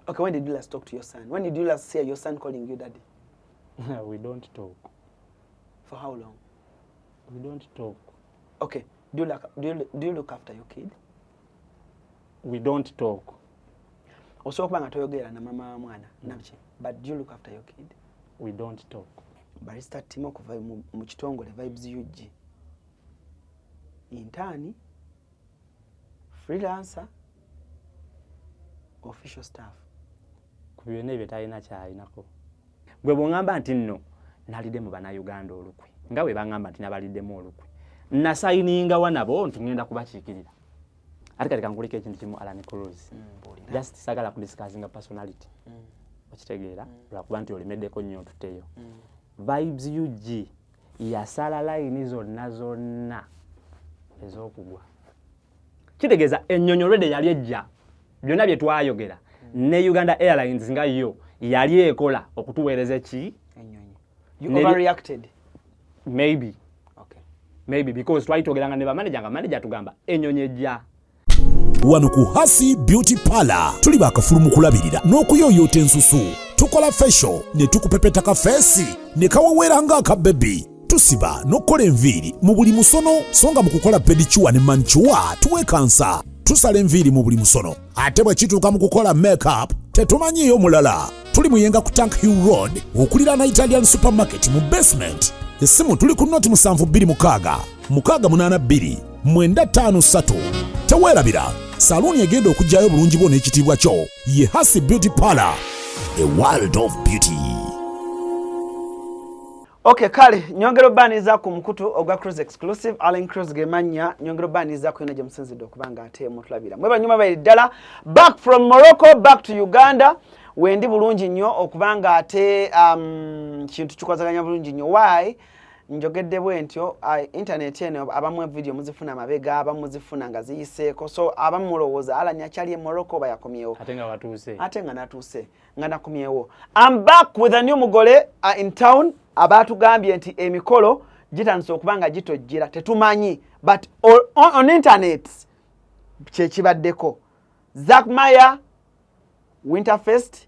Okay, when did you last talk to your son? When did you last hear your son calling you daddy? We don't talk. For how long? We don't talk. Okay, do you look after your kid? We don't talk. Also, toyogera na mama mwana nabiki. But do you look after your kid? We don't talk. Barrister Timo kuva mu kitongole Vibes UG. Intern, freelancer, official staff. Kubyonna ebyo talina kyalinako. Gwe bw'ŋŋamba nti nno nalidde mu bannayuganda olukwe nga bwe baŋŋamba nti nabaliddemu olukwe nasayiningawa nabo nti ŋŋenda kubakiikirira ate kati kankuliko ekintu kimu Alan Cruz just sagala kudiscussinga personality okitegeera lwakuba nti olimeddeko nnyo otuteyo Vibes UG yasala layini zonna ez'okugwa kitegeeza ennyonyi olwedde yali ejja byonna bye twayogera ne Uganda Airlines nga yo yali ekola okutuweereza ki ennyonyi. You overreacted? Maybe. Okay. Maybe because twayitogeranga ne bamanager nga manager tugamba ennyonyi ejja. Wano ku Hasi Beauty Parlor tuli bakafulu mu kulabirira n'okuyooyoota ensusu. Tukola facial ne tukupepeta ka face ne kawawera nga aka baby. Tusiba n'okola enviiri mu buli musono songa mu kukola pedicure ne manicure tuwe kansa. Tusala enviiri mu buli musono ate bwe kituuka mu kukola makeup tetumanyiyo mulala. Tuli muyenga ku Tank Hill Road okulira na Italian Supermarket mu basement. Essimu tuli ku noti 726 682 953. Teweerabira saluni egenda okujjayo bulungi bwo n'ekitiibwa kyo ye Hasi Beauty Parlor, a world of beauty. Okay, kale nyongero baniza ku mukutu ogwa Cruise Exclusive Alan Cruz gemanya nyongero baniza ku yinaje musinzido kubanga ate mutulabira mweba nyuma bali ddala back from Morocco back to Uganda wendi bulungi nnyo okubanga ate kintu kikozaganya bulungi nnyo why njogedde bwentyo internet eno abamwe video muzifuna amabega abamuzifuna nga ziyiseeko so abamulowooza Alan akyali Morocco bayakomyewo ate nga natuuse nga nakomyewo. I'm back with a new mugole in town. Abatugambye nti emikolo gitandise okubanga gitojjera tetumanyi but on internet kye kibaddeko Zack Maya Winterfest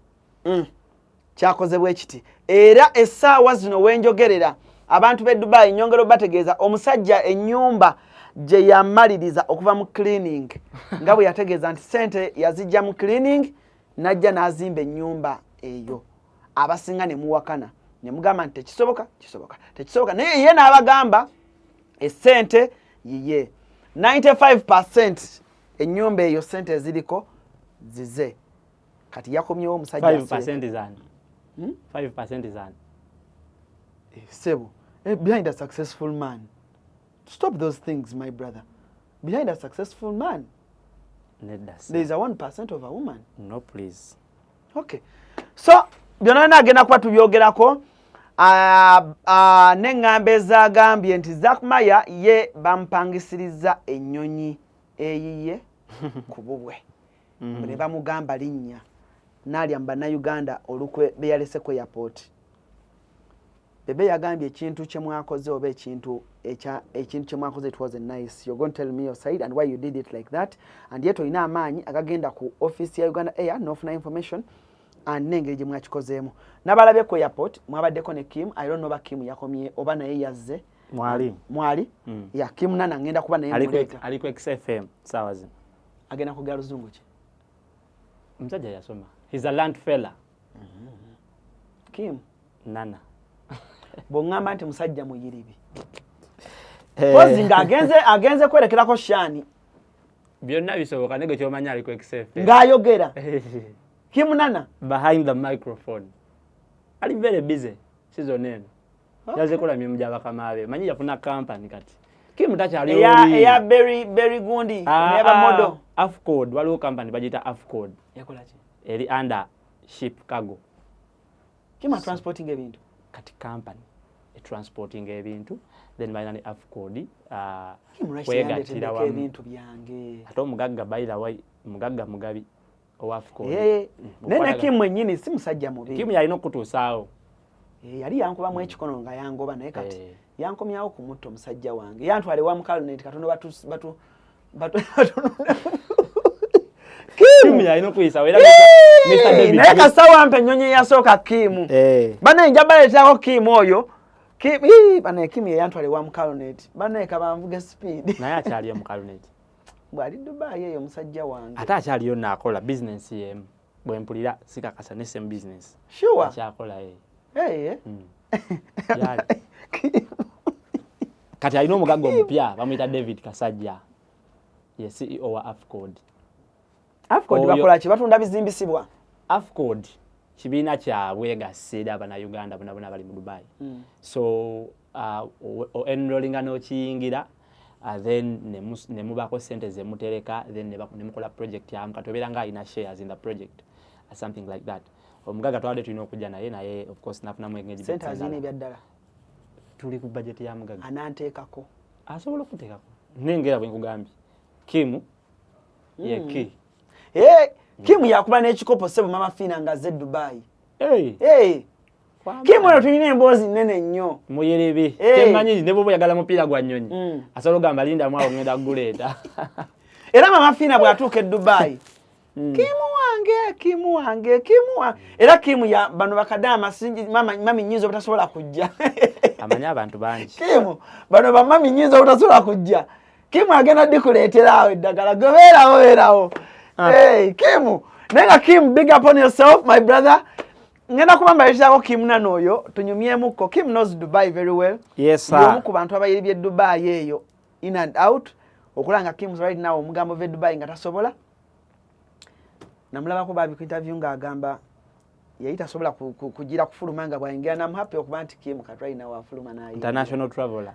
kyakozebwa ekiti era essaawa zino wenjogerera abantu b'e Dubai nyongero bategeeza omusajja ennyumba gye yamaliriza okuva mu cleaning nga bwe yategeeza nti sente yazijja mu cleaning najja n'azimba ennyumba eyo abasinga ne muwakana ne mugamba nti tekisoboka naye ye n'abagamba essente yiye 95% ennyumba eyo sente eziriko zize kati yakomyewo omusajja 5% zani 5% zani sebo behind a successful man stop those things my brother behind a successful man there is a 1% of a woman. No please. Okay, so byonna agenda kuba tubyogerako n'eŋŋambe ezagambye nti Zack Maya ye bampangisiriza ennyonyi eyiye ku bubwe ne bamugamba linnya n'alya mu bannayuganda olukwe be yalese ku airport. Bebe yagambye ekintu kye mwakoze oba ekintu kye mwakoze it wasn't nice. You're going to tell me your side and why you did it like that, and yet olina amaanyi agagenda ku office ya Uganda Air n'ofuna information and n'engeri gye mwakikozeemu. N'abalabye ku airport mwabaddeko ne Kim. I don't know ba Kim yakomye oba naye yazze mwali ya Kim nana ngenda kuba naye muleta ali ku XFM sawa zino agenda kugala luzungu ki omusajja yasoma he's a land fella Kim nana bongamba nti musajja muyiribi kozi nga agenze kwerekerako shani byonna bisoboka nego kyomanya ali ku XFM ng'ayogera Kim nana behind the microphone ali very busy season eno yaze kola mye mujaba kamabe manyi yafuna company kati Kim takyali oli ya Berry Gundi neba model Afcode waliwo company bajita Afcode yakola ki eri under ship cargo Kim transporting ebintu kati company transporting ebintu then bayina Afcode kwegatira wa ebintu byange ate omugagga bayira wa mugagga mugabi o Afcode nene Kim mwennyini si musajja mubi Kim yalina okutuusaawo yali yankuba mu ekikono nga yangoba naye kati yankomyawo ku mutto musajja wange yantwale wa mukalunet katono batu Kim yalina okuyisa era Mr. David. Naye kasawa mpe ennyonyi yasooka Kim. Banaye njabaleetako Kim oyo. Banaye Kim yeyantwale wa Mukalunet. Banaye kabanvuge speed. Naye akyaliyo Mukalunet. Bw'ali Dubai eyo musajja wange. Ate akyaliyo naakola business yemu. Bwe mpulira sikakasa ne same business. Sure. Akyakola ye. Yali. Kati alina omugagga omupya bamuyita David Kasajja. Ye CEO wa Afcod. Afcod bakola ki batunda bizimbisibwa? Afcod kibiina kyabwe gaseeda Abannayuganda bonna bali mu Dubai. So enrollinga n'okiyingira then ne mubako sente ze mutereka then ne mukola project yamu katobera nga ina shares in the project or something like that. Omugagga twade tulina okujja naye of course nafunamu engagement. Sente azina ebyaddala. Tuli ku budget ya mugagga. Ananteekako. Asobola okuteekako. Nengera bwe nkugambye. Kim ye ki. Kim yakuba n'ekikopo sebo mama Fina nga ze Dubai. Kim ono tulina emboozi nnene nnyo. Muyerebe. Temanyi ne bwo yagala mupiira gwa nnyonyi. Asobola gamba linda mwawo ngenda guleeta. Era mama Fina bw'atuuka e Dubai. Kim wange. Era Kim ya bano bakadama sinji mami nyinzo obutasobola kujja. Amanya abantu bangi. Kim bano bamami nyinzo obutasobola kujja. Kim agenda dikuleetera awo eddagala gobeerawo. Kim, nenga Kim, big up on yourself, my brother. Ngenda kubamba yishako Kim nanoyo, tunyumyemuko. Kim knows Dubai very well. Yes, sir. Yomu ku bantu abayiribye Dubai eyo, in and out. Okulanga Kim's right now, omugambo ve Dubai nga tasobola. Namulabako babi ku interview nga agamba, yayita sobola kugira kufuluma nga bwayingira. I'm happy okuba nti Kim kat right now afuluma naye. International traveler.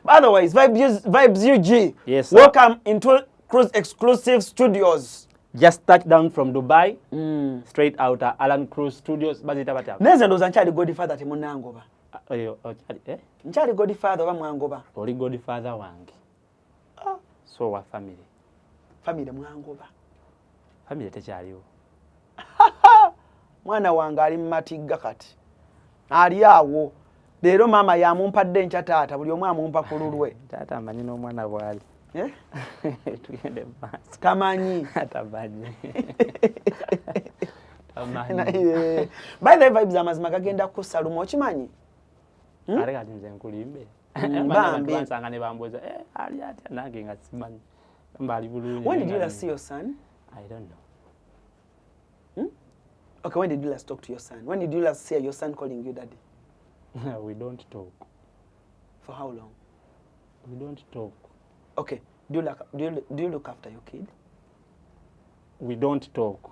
Otherwise, Vibes UG. Yes, sir. Welcome into Cruise Exclusive Studios. Just touched down from Dubai, straight out Alan Cruise Studios. Bazita batya. Neze ndoza nchali Godfather temunangoba. Nchali Godfather wa mwangoba. Oli Godfather wange. So wa family. Family mwangoba. Family tekyaliwo. Mwana wange ali matiga kati. Ali awo. Leero mama yamumpadde ncha taata buli omu amumpa kululwe. Taata amanyi n'omwana bwali. Tugende maaso. Tamanyi. Tamanyi. By the Vibes amazima gagenda ku Saluma okimanyi? Ale kati nze nkulimbe. Bansanga ne bambuuza ali atya nange nga simanyi. Mbali bulungi. When did you last see your son? I don't know. Okay, when did you last talk to your son? When did you last hear your son calling you daddy? We don't talk. For how long? We don't talk. Okay, do you look after your kid? We don't talk.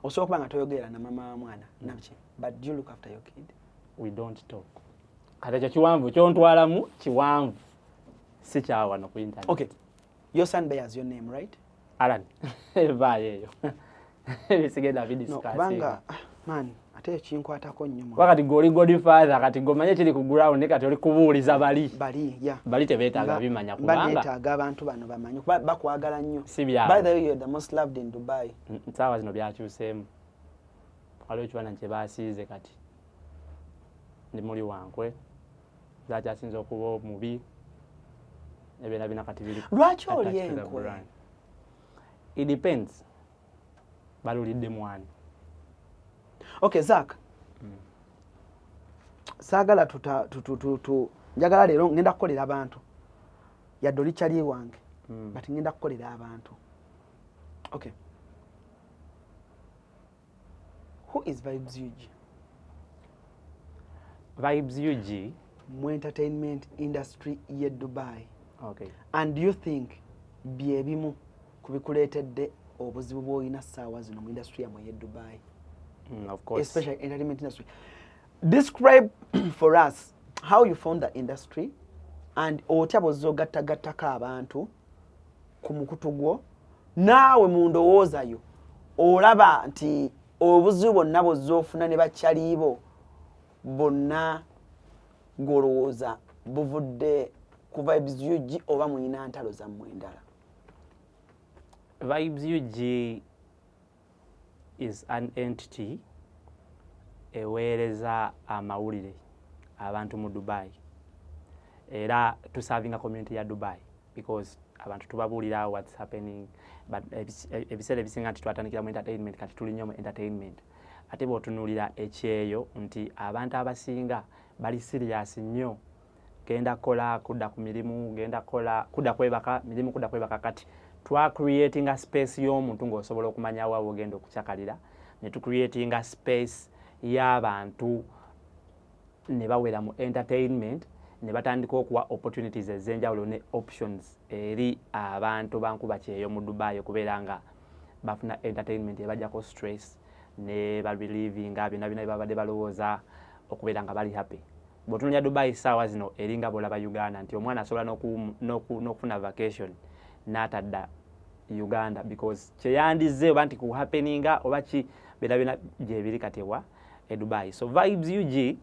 Also, kubanga toyogera na mama mwana nabiki. But do you look after your kid? We don't talk. Kati ekyo kiwanvu kyontwalamu kiwanvu. Si kyawa no ku internet. Okay. Your son bears your name, right? Alan. Vayeyo. Bisigenda bidiscuss. No, kubanga man, ate ekinkwatako nnyo. Wakati goli Godfather kati gomanye kiri ku ground ne kati oli kubuuliza bali. Yeah. Bali tebeetaaga bimanya kubanga. Beetaaga abantu bano bamanyi kuba bakwagala nnyo. By the way, you're the most loved in Dubai. Saawa zino byakyuseemu. Waliwo ekifaananyi kye baasiize kati. Ndi muli wankwe. Zakyasinza okuba omubi. Ebyonna bina kati biri. Lwaki oli enkwe? It depends. Balulidde mwani. Okay, Zach. Sagala njagala leero ngenda kukolera abantu. Yadde oli kyali wange. But ngenda kukolera abantu. Okay. Who is Vibes UG? Vibes UG mu entertainment industry ye Dubai. Okay. And do you think bye bimu kubikuleetedde obuzibu bw'olina ssaawa zino mu industry yamwe ye Dubai? Of course. Especially entertainment industry. Describe for us how you found the industry and otya bw'ozzogattagattako abantu ku mukutu gwo naawe mu ndowooza yo olaba nti obuzibu bwonna bw'ozzoofuna ne bakyaliibo bonna golowooza buvudde ku Vibes UG oba muyina ntalo zammwe endala? Vibes UG is an entity eweereza amawulire abantu mu Dubai. Era tusavinga community ya Dubai because abantu tubabuulira what's happening but ebiseera ebisinga nti twatandikira mu entertainment kati tuli nnyo mu entertainment ate bw'otunuulira ekyeyo nti abantu abasinga bali serious nnyo genda kola kudda ku mirimu genda kola kudda kwebaka mirimu kudda kwebaka kati twa creating a space y'omuntu ng'osobola okumanya wa ogenda okukyakalira ne tu creating a space y'abantu ne bawera mu entertainment ne batandika okuwa opportunities ez'enjawulo ne options eri abantu bankuba kyeyo mu Dubai okubeera nga bafuna entertainment ebajjako stress ne baliving byonna babadde balowooza okubeera nga bali happy. Bw'otunuulira Dubai saawa zino eringa bw'olaba Uganda nti omwana asobola n'okufuna vacation n'atadda Uganda because kyeyandizze oba nti ku happeninga oba ki byonna gyebiri katewa e Dubai. So Vibes UG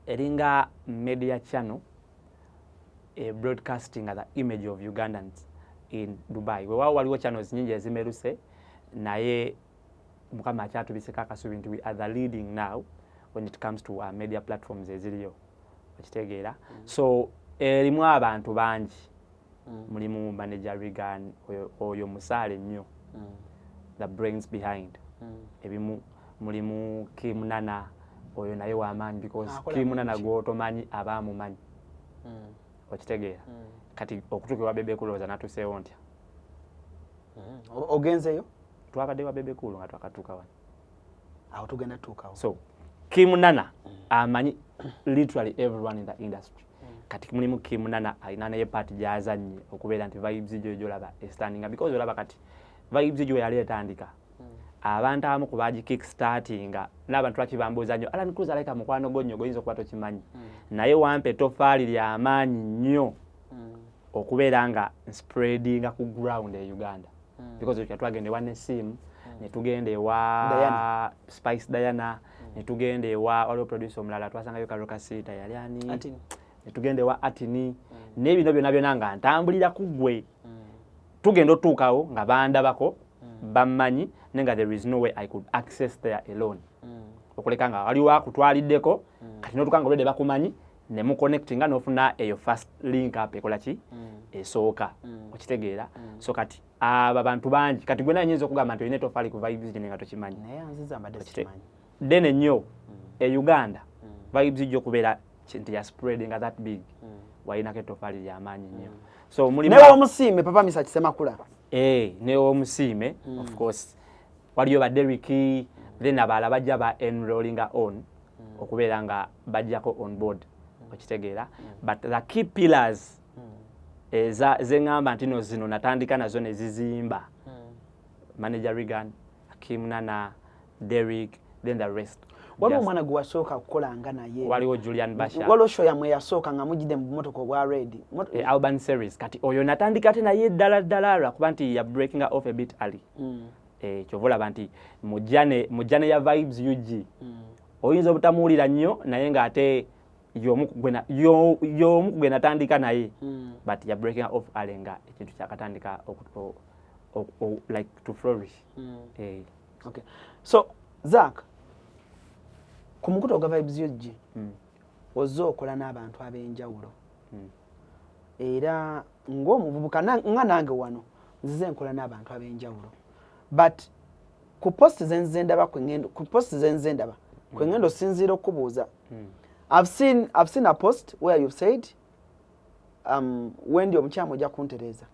eringa media channel broadcasting the image of Ugandans in Dubai. Weewaawo waliwo channels nyingi ezimeruse naye mukama akyatubiseko akasubi nti we are the leading now when it comes to media platforms eziriyo okitegeera. So erimu abantu bangi mulimu manager Regan oyo musaale nnyo the brains behind ebimu mulimu Kim Nana oyo naye w'amaanyi because Kim Nana gw'otomanyi abaamumanyi okitegeera kati okutuuka ewa Bebe Cool oza natuseewo ntya ogenzeyo twabadde wa Bebe Cool nga twakatuuka wano awo tugenda tuukawo. So Kim Nana amanyi literally everyone in the industry kati mulimu Kim Nana alina naye part gy'azannye okubeera nti Vibes gy'olaba standinga because olaba kati Vibes gyo yali etandika abantu abamu ku baagi kickstartinga n'abantu bakibambuuza nnyo Alan Cruz alayika mukwano gwo nnyo goyinza okuba tokimanyi naye wampa ettofaali ly'amaanyi nnyo okubeera nga spreadinga ku ground e Uganda because twagenda ewa Nesimu ne tugenda ewa Spice Diana ne tugenda ewa waliwo producer omulala twasangayo Karoka Sita yali ani ne tugenda ewa Atini n'ebino byonna nga ntambulira ku ggwe tugenda otuukawo nga bandabako bammanyi nenga there is no way I could access there alone okuleka nga waliwo akutwaliddeko kati n'otuuka nga olwedde bakumanyi ne mu connectinga n'ofuna eyo first link up ekola ki esooka okitegeera. So kati aba bantu bangi kati gwe nanyinza okugamba nti olina etofali ku Vibes gye nga tokimanyi naye nziza mbadde sikimanyi dene nnyo e Uganda Vibes gyo kubeera nti ya spreading that big walinako etofali ly'amaanyi nnyo. So mulimu newe omusiime Papa Misa Kisemakula newe omusiime of course waliyo ba Derrick then abala bajja ba enrollinga on okubeera nga bajjako on board okitegeera but the key pillars zengamba nti no zino natandika nazo ne zizimba manager Regan Kim Nana Derrick then the rest waliwo omwana gwe wasooka kukolanga naye waliwo Julian Basha waliwo show yamwe yasooka nga mujjidde mu motoka obwa red Urban Series kati oyo natandika ate naye ddala kuba nti ya breaking off a bit early kyovolaba nti mujjane ya Vibes UG oyinza obutamuwulira nnyo naye ng'ate y'omu gwe natandika naye but ya breaking off early nga ekintu kyakatandika like to flourish. Okay. So Zach ku mukutu gwa Vibes UG ozze okola n'abantu ab'enjawulo era ng'omuvubuka nga nange wano nzize nkola n'abantu ab'enjawulo but ku post zenze ndaba kwengendo sinzira okubuuza I've seen a post where you've said when ndi omukyama ojja kuntereza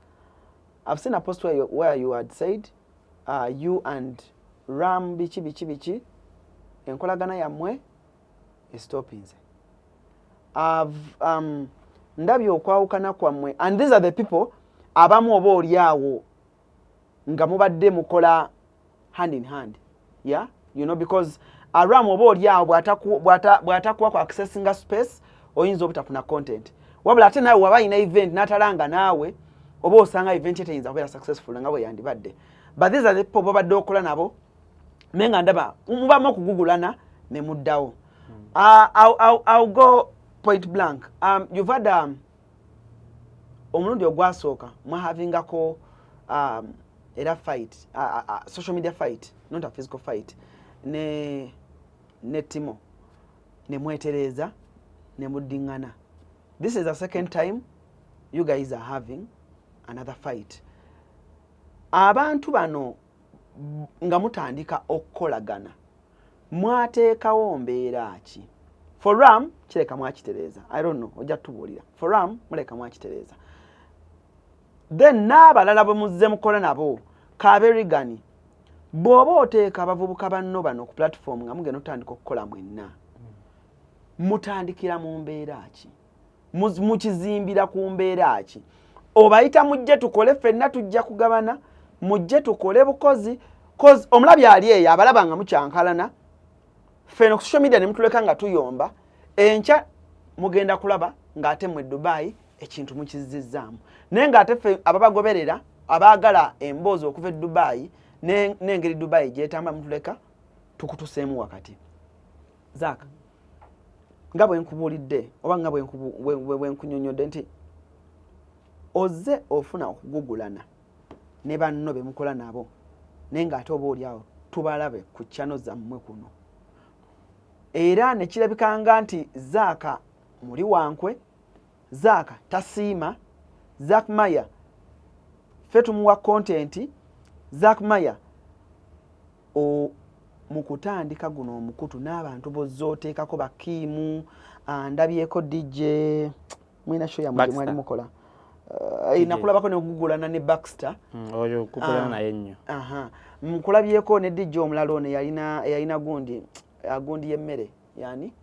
I've seen a post where you had said you and Ram bichi enkolagana yammwe stoppinze. Ndabye okwawukana kwammwe and these are the people abamu oba oliawo nga mubadde mukola hand in hand yeah you know because Ram oba oliawo bw'atakuwa ku accessing space oyinza obutafuna content wabula ate naawe waba ina event n'atalanga naawe oba osanga event eteyinza kubeera successful nga bwe yandibadde but these are the people babadde okola nabo menga ndaba mubamu okugugulana ne muddawo. I'll go point blank. You've had omulundi ogwasooka mwa havingako era fight social media fight not a physical fight ne Timo ne mwetereza ne muddingana. This is the second time you guys are having another fight. Abantu bano nga mutandika okukolagana mwateekawo mbeera ki? Forum kireka mwakitereeza. I don't know, ojja tubuulira. Forum muleka mwakitereeza. Then n'abalala bwe muzze mukola nabo kaberigani bw'oba oteeka abavubuka banno bano ku platform nga mugenda otandika okukola mwenna mutandikira mu mbeera ki? Mukizimbira ku mbeera ki? Obayita mujje tukole ffenna tujja kugabana, mujje tukole bukozi, cause omulabi ali eyo abalaba nga mukyankalana, ffeno ku social media ne mutuleka nga tuyomba, enkya mugenda kulaba ng'ate mu Dubai ekintu mukizizzaamu. Naye ng'ate ffe ababagoberera abaagala emboozi okuva e Dubai n'engeri Dubai gyetamba mutuleka tukutuseemu wakati. Zaaka, nga bwe nkubuulidde oba nga bwe nkunyonyodde nti ozze ofuna okugugulana ne banno be mukola nabo naye ng'ate oba oli awo tubalabe ku channel zammwe kuno. Era ne kirabikanga nti Zaaka muli wankwe, Zaaka tasiima, Zack Maya ffe tumuwa content, Zack Maya mu kutandika guno omukutu n'abantu bozze oteekako bakiimu, ndabyeko DJ mwina show yamwe mwali mukola. Nakulabako ne okugugulana ne Baxter. Oyo kugulana naye nnyo. Mukulabyeko ne DJ omulala ono yalina gundi y'emmere yani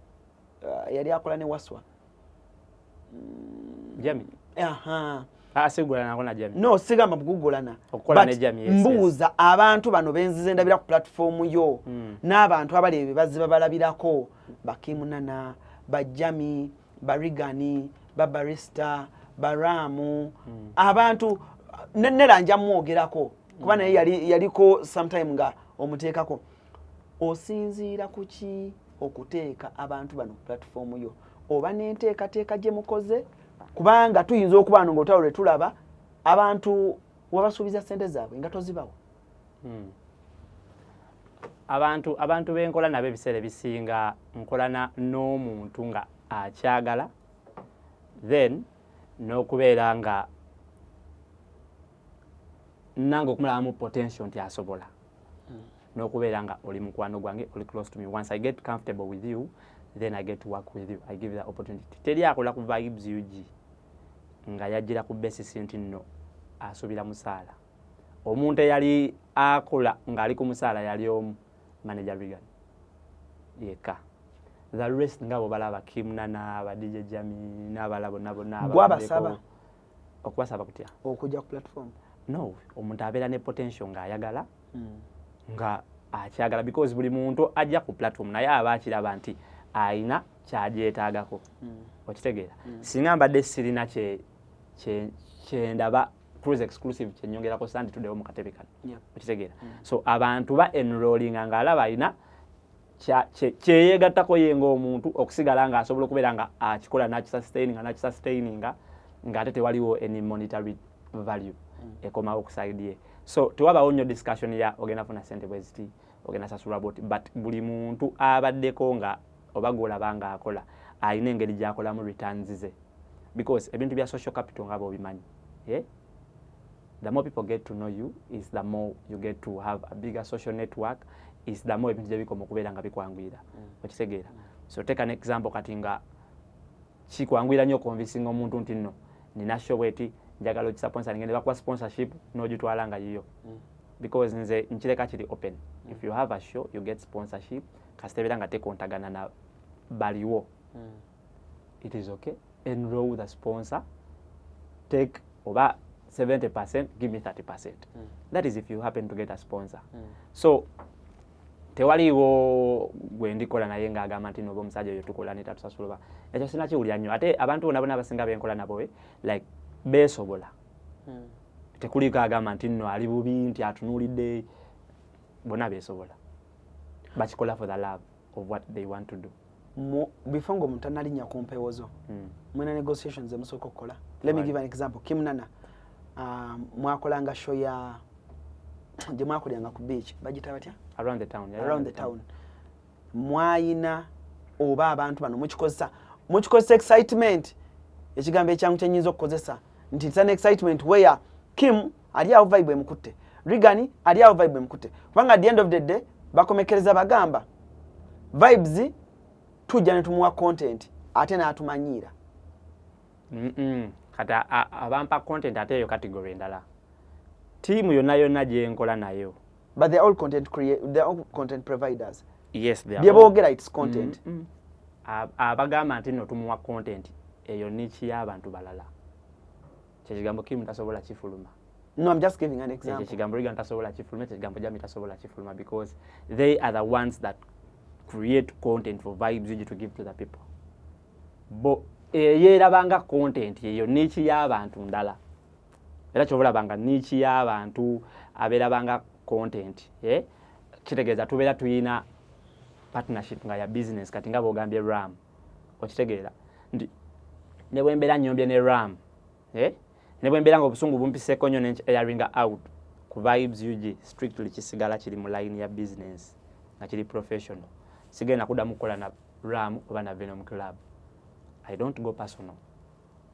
yali akola ne Waswa. Jami. Asigulana akona Jami. No, sigamba mugugulana. Okola ne Jami, yes. Mbuuza abantu bano benzize ndabira ku platform yo n'abantu abali ebibazi babalabirako bakimunana, bajami, barigani, babarista, baramu, abantu neranja mwogerako kuba naye yaliko sometime nga omuteekako. Osinziira kuki okuteeka abantu bano ku platform yo? Oba n'enteekateeka gye mukoze kubanga tuyinza okuba ngo otalo lwe tulaba abantu wabasuubiza ssente zaabwe nga tozibawo. Abantu benkola nabo ebiseera ebisinga nkolana n'omuntu nga akyagala then n'okubeera nga nange okumulamu potential nti asobola n'okubeera nga oli mukwano gwange, oli close to me. Once I get comfortable with you, then I get to work with you. I give you the opportunity. Teri akola ku vibes UG nga yajjira ku basis nti nno asuubira musaala. Omuntu eyali akola ng'ali ku musaala yali omu manager Regan yeka. The rest ngabo balaba Kimnana, ba DJ Jami n'abalabo nabo n'aba. Gwabasaba okubasaba kutya okujja ku platform? No, omuntu abeera ne potential ng'ayagala nga akyagala because buli muntu ajja ku platform naye aba akiraba nti ayina kyagyetaagako. Okitegeera? Singa mbadde sirina kyendaba Cruise Exclusive kyenyongerako sandi tuddewo mu katebe kano. Okitegeera? So abantu ba enrollinga ng'alaba ayina kyeyegattako ye ng'omuntu okusigala ng'asobola okubeera nga akikola n'akisustaininga ng'ate tewaliwo any monetary value ekomawo ku side ye. So tewabawo nnyo discussion ya ogenda funa ssente bweziti ogenda sasulwa boti, but buli muntu abaddeko nga oba gw'olaba nga akola alina engeri gy'akolamu returns ze because ebintu bya social capital ngabo obimanyi. The more people get to know you is the more you get to have a bigger social network, is the more ebintu gye bikoma okubeera nga bikwanguyira. Okitegeera? So take an example kati nga kikwanguyira nnyo convincing omuntu nti nno nina show eti njagala okisponsoring ngende bakuwa sponsorship n'ogitwala nga yiyo because nze nkireka kiri open. If you have a show you get sponsorship kasitebera nga tekontagana na baliwo. It is okay. Enroll with a sponsor, take over 70%, give me 30%. That is if you happen to get a sponsor. So tewaliwo gwe ndikola naye ng'agamba nti noba omusajja oyo tukola ne tatusasula. Ekyo sinakiwulira nnyo ate abantu bonna abasinga benkola nabo like beesobola. Tekuliko agamba nti nno ali bubi nti atunuulidde, bonna beesobola bakikola for the love of what they want to do. Before ngo omuntu analinya ku mpewo zo mwina negotiations emusooka okukola. Let me give an example. Kimnana mwakolanga show ya gye mwakolanga ku beach bagita batya around the town. Around the town mwayina oba abantu bano mukikozesa excitement ekigambo ekyangu kyenyinza okukozesa nti it's an excitement where Kim ali awo vibe emukutte, Regan ali awo vibe emukutte. Kubanga at the end of the day bakomekereza bagamba vibes tujja ne tumuwa content ate n'atumanyiira. Kata abampa content ate eyo category endala. Team yonna gye nkola nayo. But they're all they're all content providers. Yes, they are. Byeboogera it's content. Abagamba nti no tumuwa content eyo nichi y'abantu balala. Kyekigambo Kim tasobola kifuluma. No, I'm just giving an example. Kyekigambo Regan tasobola kifuluma, kyekigambo Jamie tasobola kifuluma because they are the ones that create content for vibes to give to the people. Bo yerabanga content eyo nichi y'abantu ndala. Era kyobola banga nichi y'abantu aberabanga content. Kitegeeza tubeera tuyina partnership nga ya business kati nga bogambye RAM. Okitegeera ndi ne bwembeera nyombye ne RAM. Ne bwembeera nga obusungu bumpiseko nnyo ne airinga out ku vibes UG strictly kisigala kiri mu line ya business nga kiri professional. Sigenda kuddamu kukola na RAM oba na Venom Club. I don't go personal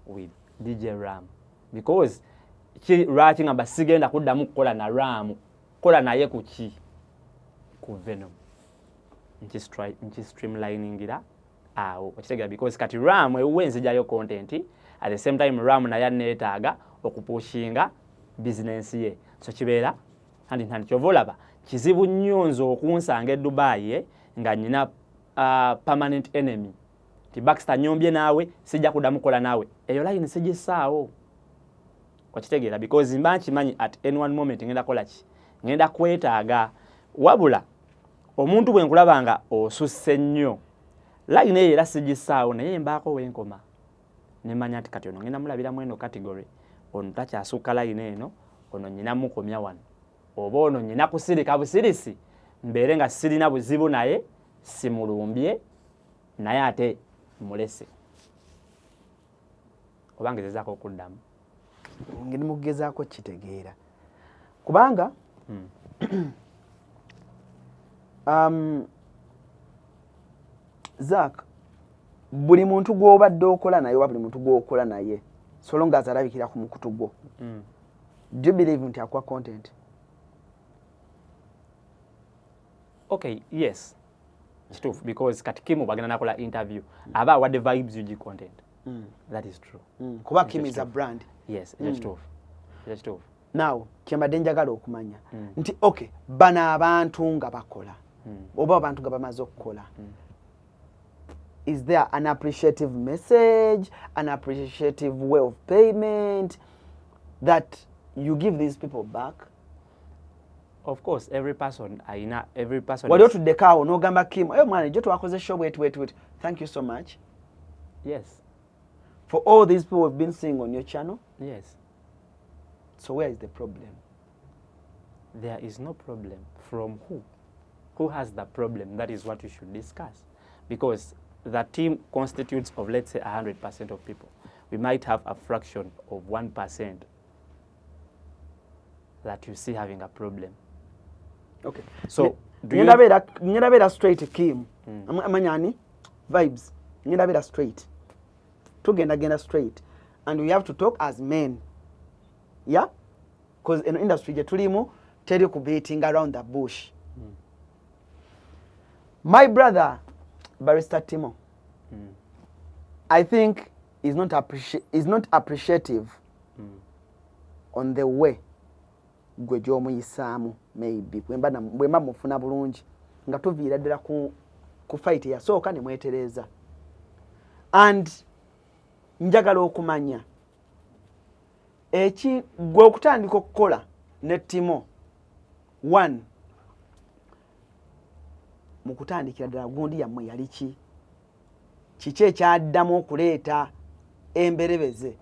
with DJ RAM because writing about sigenda kuddamu kukola na RAM kola naye ku Venom nchi streamlining ira awo okitegeera because kati RAM ewenzi jayo content at the same time RAM na yanetaaga okupushinga business ye so kibeera hand kyovolaba kizibu nnyo nzo okunsanga e Dubai nga nyina permanent enemy ti Baxter nyombye naawe sijja kuddamu kola naawe eyo line sigisaawo okitegeera because mbanchi manyi at any one moment ngenda kola ki ngenda kwetaaga wabula omuntu bwe nkulabanga osusse nnyo line eyo era sigisaawo naye mbaako wenkoma ne manya nti kati ono ngenda mulabira mweno category ono takyasukka line eno ono nyina mukomya wano oba ono nyina kusirika busirisi mbeere nga sirina buzibu naye simulumbye naye ate mulese obange zezaako okuddamu ngeni mugezaako kitegeera kubanga Zak buli muntu gw'obadde okola naye oba buli muntu gw'okola naye so long as alabikira ku mukutu gwo do you believe nti akuwa content? Okay, yes. Kituufu because kati Kim bagenda nakola interview aba awadde vibes UG content. That is true. Kuba Kim is a brand. Yes, it's true. It's true. Now kyembadde njagala okumanya nti okay bana abantu nga bakola oba abantu nga bamaze okukola is there an appreciative message, an appreciative way of payment that you give these people back? Of course, every person wali otuddekaawo n'ogamba Kim mwana jo twakoze show wait thank you so much. Yes. For all these people we've been seeing on your channel? Yes. So where is the problem? There is no problem. From who? Who has the problem? That is what we should discuss. Because the team constitutes of, let's say, 100% of people. We might have a fraction of 1% that you see having a problem. Okay. So, ngenda beera straight Kim. Amanyani vibes. Ngenda beera straight. Tugenda straight. And we have to talk as men. Yeah? Because in the industry je tulimu teri ku beating around the bush. My brother Barrister Timo, I think is not appreciative on the way gwe gy'omuyisaamu maybe bwemba mufuna bulungi nga tuviira ddala ku fight yasooka ne mwetereza. And njagala okumanya gwe okutandika okukola ne Timo one mu kutandikira ddala gundi yammwe yali kiki ekyaddamu okuleeta emberebeze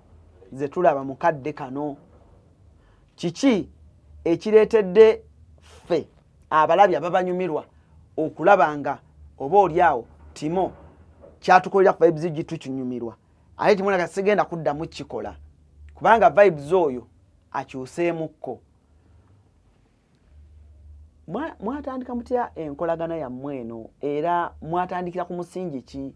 ze tulaba mukadde kano? Kiki ekireetedde ffe abalabi ababanyumirwa okulaba nga oba oliawo Timo kyatukolera ku vibes gitukinyumirwa ate Timo naga sigenda kuddamu kikola kubanga vibes oyo akyuseemukko? Mwatandika mutya enkolagana yammwe eno era mwatandikira ku musingi ki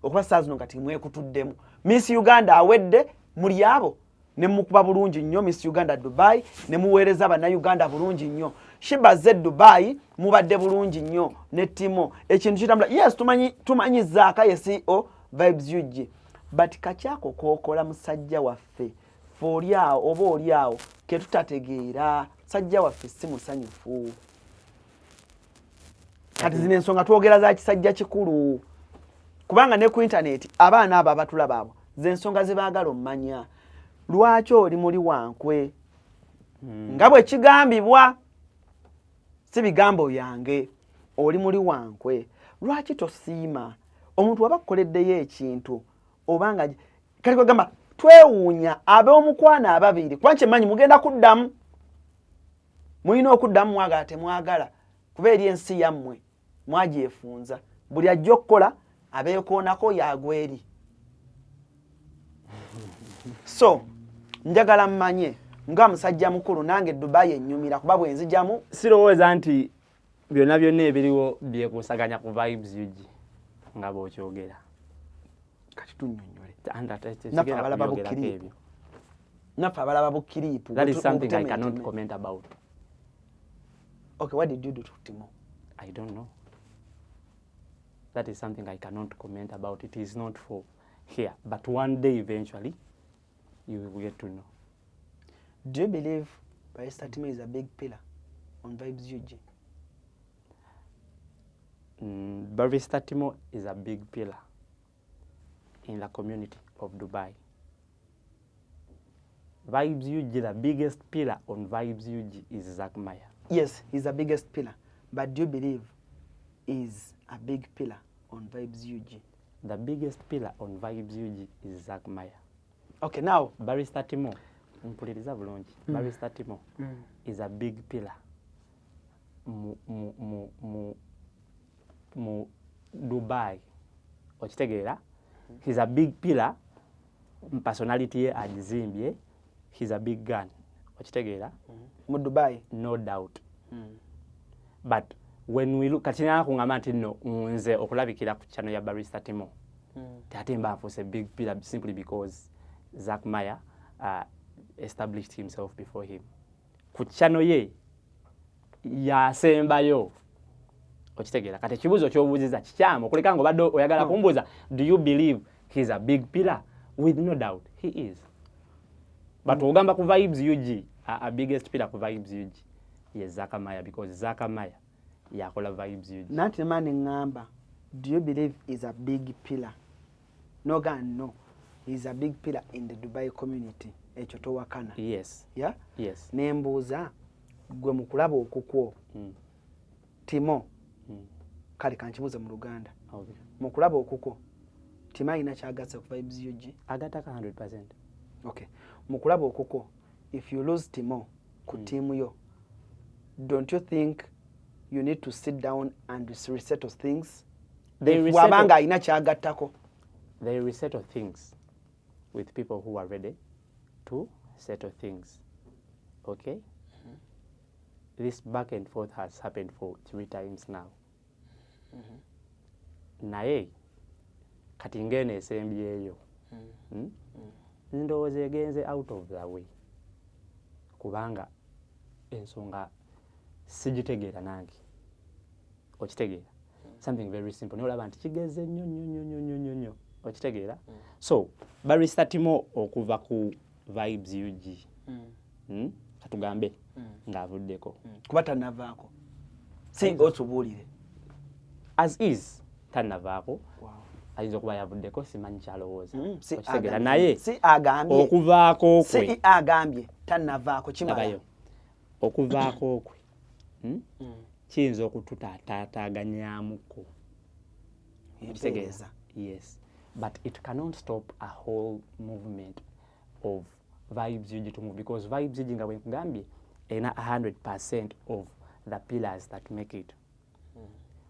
okuba saa zino kati mwekutuddemu? Miss Uganda awedde muli abo ne mukuba bulungi nnyo Miss Uganda Dubai ne muweereza bannayuganda bulungi nnyo. Shiba ze Dubai mubadde bulungi nnyo ne Timo ekintu kitambula. Yes, tumanyi Zaaka ye CEO Vibes UG, but kakyako kokola musajja waffe foliawo oba oliawo ke tutategeera sajja waffe si musanyufu. Kati zino ensonga twogera za kisajja kikulu kubanga ne ku internet abaana abo abatulaba abo z'ensonga ze baagala ommanya. Lwaki oli muli wankwe nga bwe kigambibwa si bigambo yange, oli muli wankwe. Lwaki tosiima omuntu waba kukoleddeyo ekintu obanga kali kwegamba twewuunya ab'omukwana ababiri kuba nkimanyi mugenda kuddamu, mulina okuddamu mwagala temwagala kuba eri ensi yammwe mwagyefunza, buli ajja okukola abeekoonako yagweri. So njagala mmanye nga musajja mukulu nange Dubai ennyumira kuba bwe nzijamu sirowooza nti byonna ebiriwo byekuusaganya ku Vibes UG nga bw'okyogera. Kati tunnyonnyole ebyo. naffe abalaba bukiriipu. That is something I cannot comment about. Okay, what did you do to Timo? I don't know. That is something I cannot comment about. It is not for here. But one day, eventually, you will get to know. Do you believe Barrister Timo is a big pillar on Vibes UG? Barrister Timo is a big pillar in the community of Dubai. Vibes UG, the biggest pillar on Vibes UG is Zach Maya. Yes, he's the biggest pillar. But do you believe is a big pillar on Vibes UG? The biggest pillar on Vibes UG is Zach Maya. Okay, now Barrister Timo, Barrister Timo is a big pillar mu Dubai. Okitegeera? He's a big pillar. Personality ye agizimbye. He's a big gun. Okitegeera? Mu Dubai. No doubt. But when we look at nti no nze okulabikira ku channel ya Barrister Timo. Ate mba a big pillar simply because Zach Maya established himself before him. Ku channel ye yasembayo. Okitegeera kati ekibuuzo ky'obuuziza kikyamu okuleka nga obadde oyagala kumbuuza, do you believe he's a big pillar? With no doubt he is. But ogamba ku Vibes UG, a biggest pillar ku Vibes UG yes Zach Maya, because Zach Maya yakola Vibes UG. Nati mani ngamba, do you believe he's a big pillar? No gun, no. He's a big pillar in the Dubai community. Ekyo towakana. Yes. Yeah? Yes. Nembuuza gwe mu kulaba okukwo. Timo. Kale kankibuuze mu Luganda. Okay. Mu kulaba okukwo. Timo alina kyagasse ku Vibes UG? Agataka 100%. Okay. Mu kulaba okukwo, if you lose Timo ku team yo, don't you think you need to sit down and resettle things? Wabanga alina kyagattako. They resettle things with people who are ready to settle things. Okay? This back and forth has happened for 3 times now. Naye kati ngene esembyeyo. Ndowooza egenze out of the way. Kubanga ensonga sigitegeera nange. Okitegeera? Something very simple. Nolaba nti kigeze nnyo. Okitegeera? So, Barrister Timo okuva ku Vibes UG. Katugambe ng'avuddeko. Kuba tannavaako. Singa otubuulire. As is tannavaako. Wow. Ayinza okuba yavuddeko simanyi kyalowooza. Okitegeera naye si agambye. Okuvaako kwe. Si agambye tannavaako kimala. Okuvaako kwe. Kiyinza okututaataaganyamuko. Empeereza. Yes. But it cannot stop a whole movement of Vibes UG to move, because Vibes UG nga bwe nkugambye ena 100% of the pillars that make it.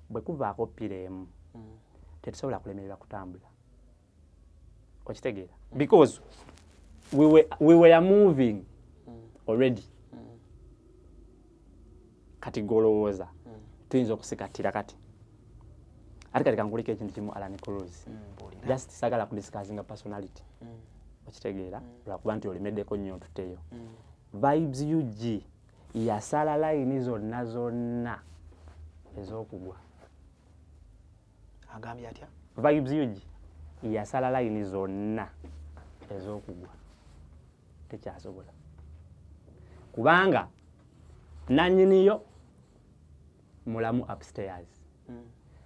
Bwe kuvaako pila emu tetusobola kulemererwa kutambula. Okitegeera? Because we were moving already. Kati golowooza tuyinza okusikatira kati. Ate kati kankuliko ekintu kimu Alan Cruz. Just sagala kudiscussinga personality. okitegeera lwakuba nti olimeddeko nnyo ntuteyo Vibes UG yasala layini zonna ez'okugwa. Agambye atya? Vibes UG yasala layini zonna ez'okugwa. Tekyasobola. Kubanga nannyiniyo mulamu upstairs.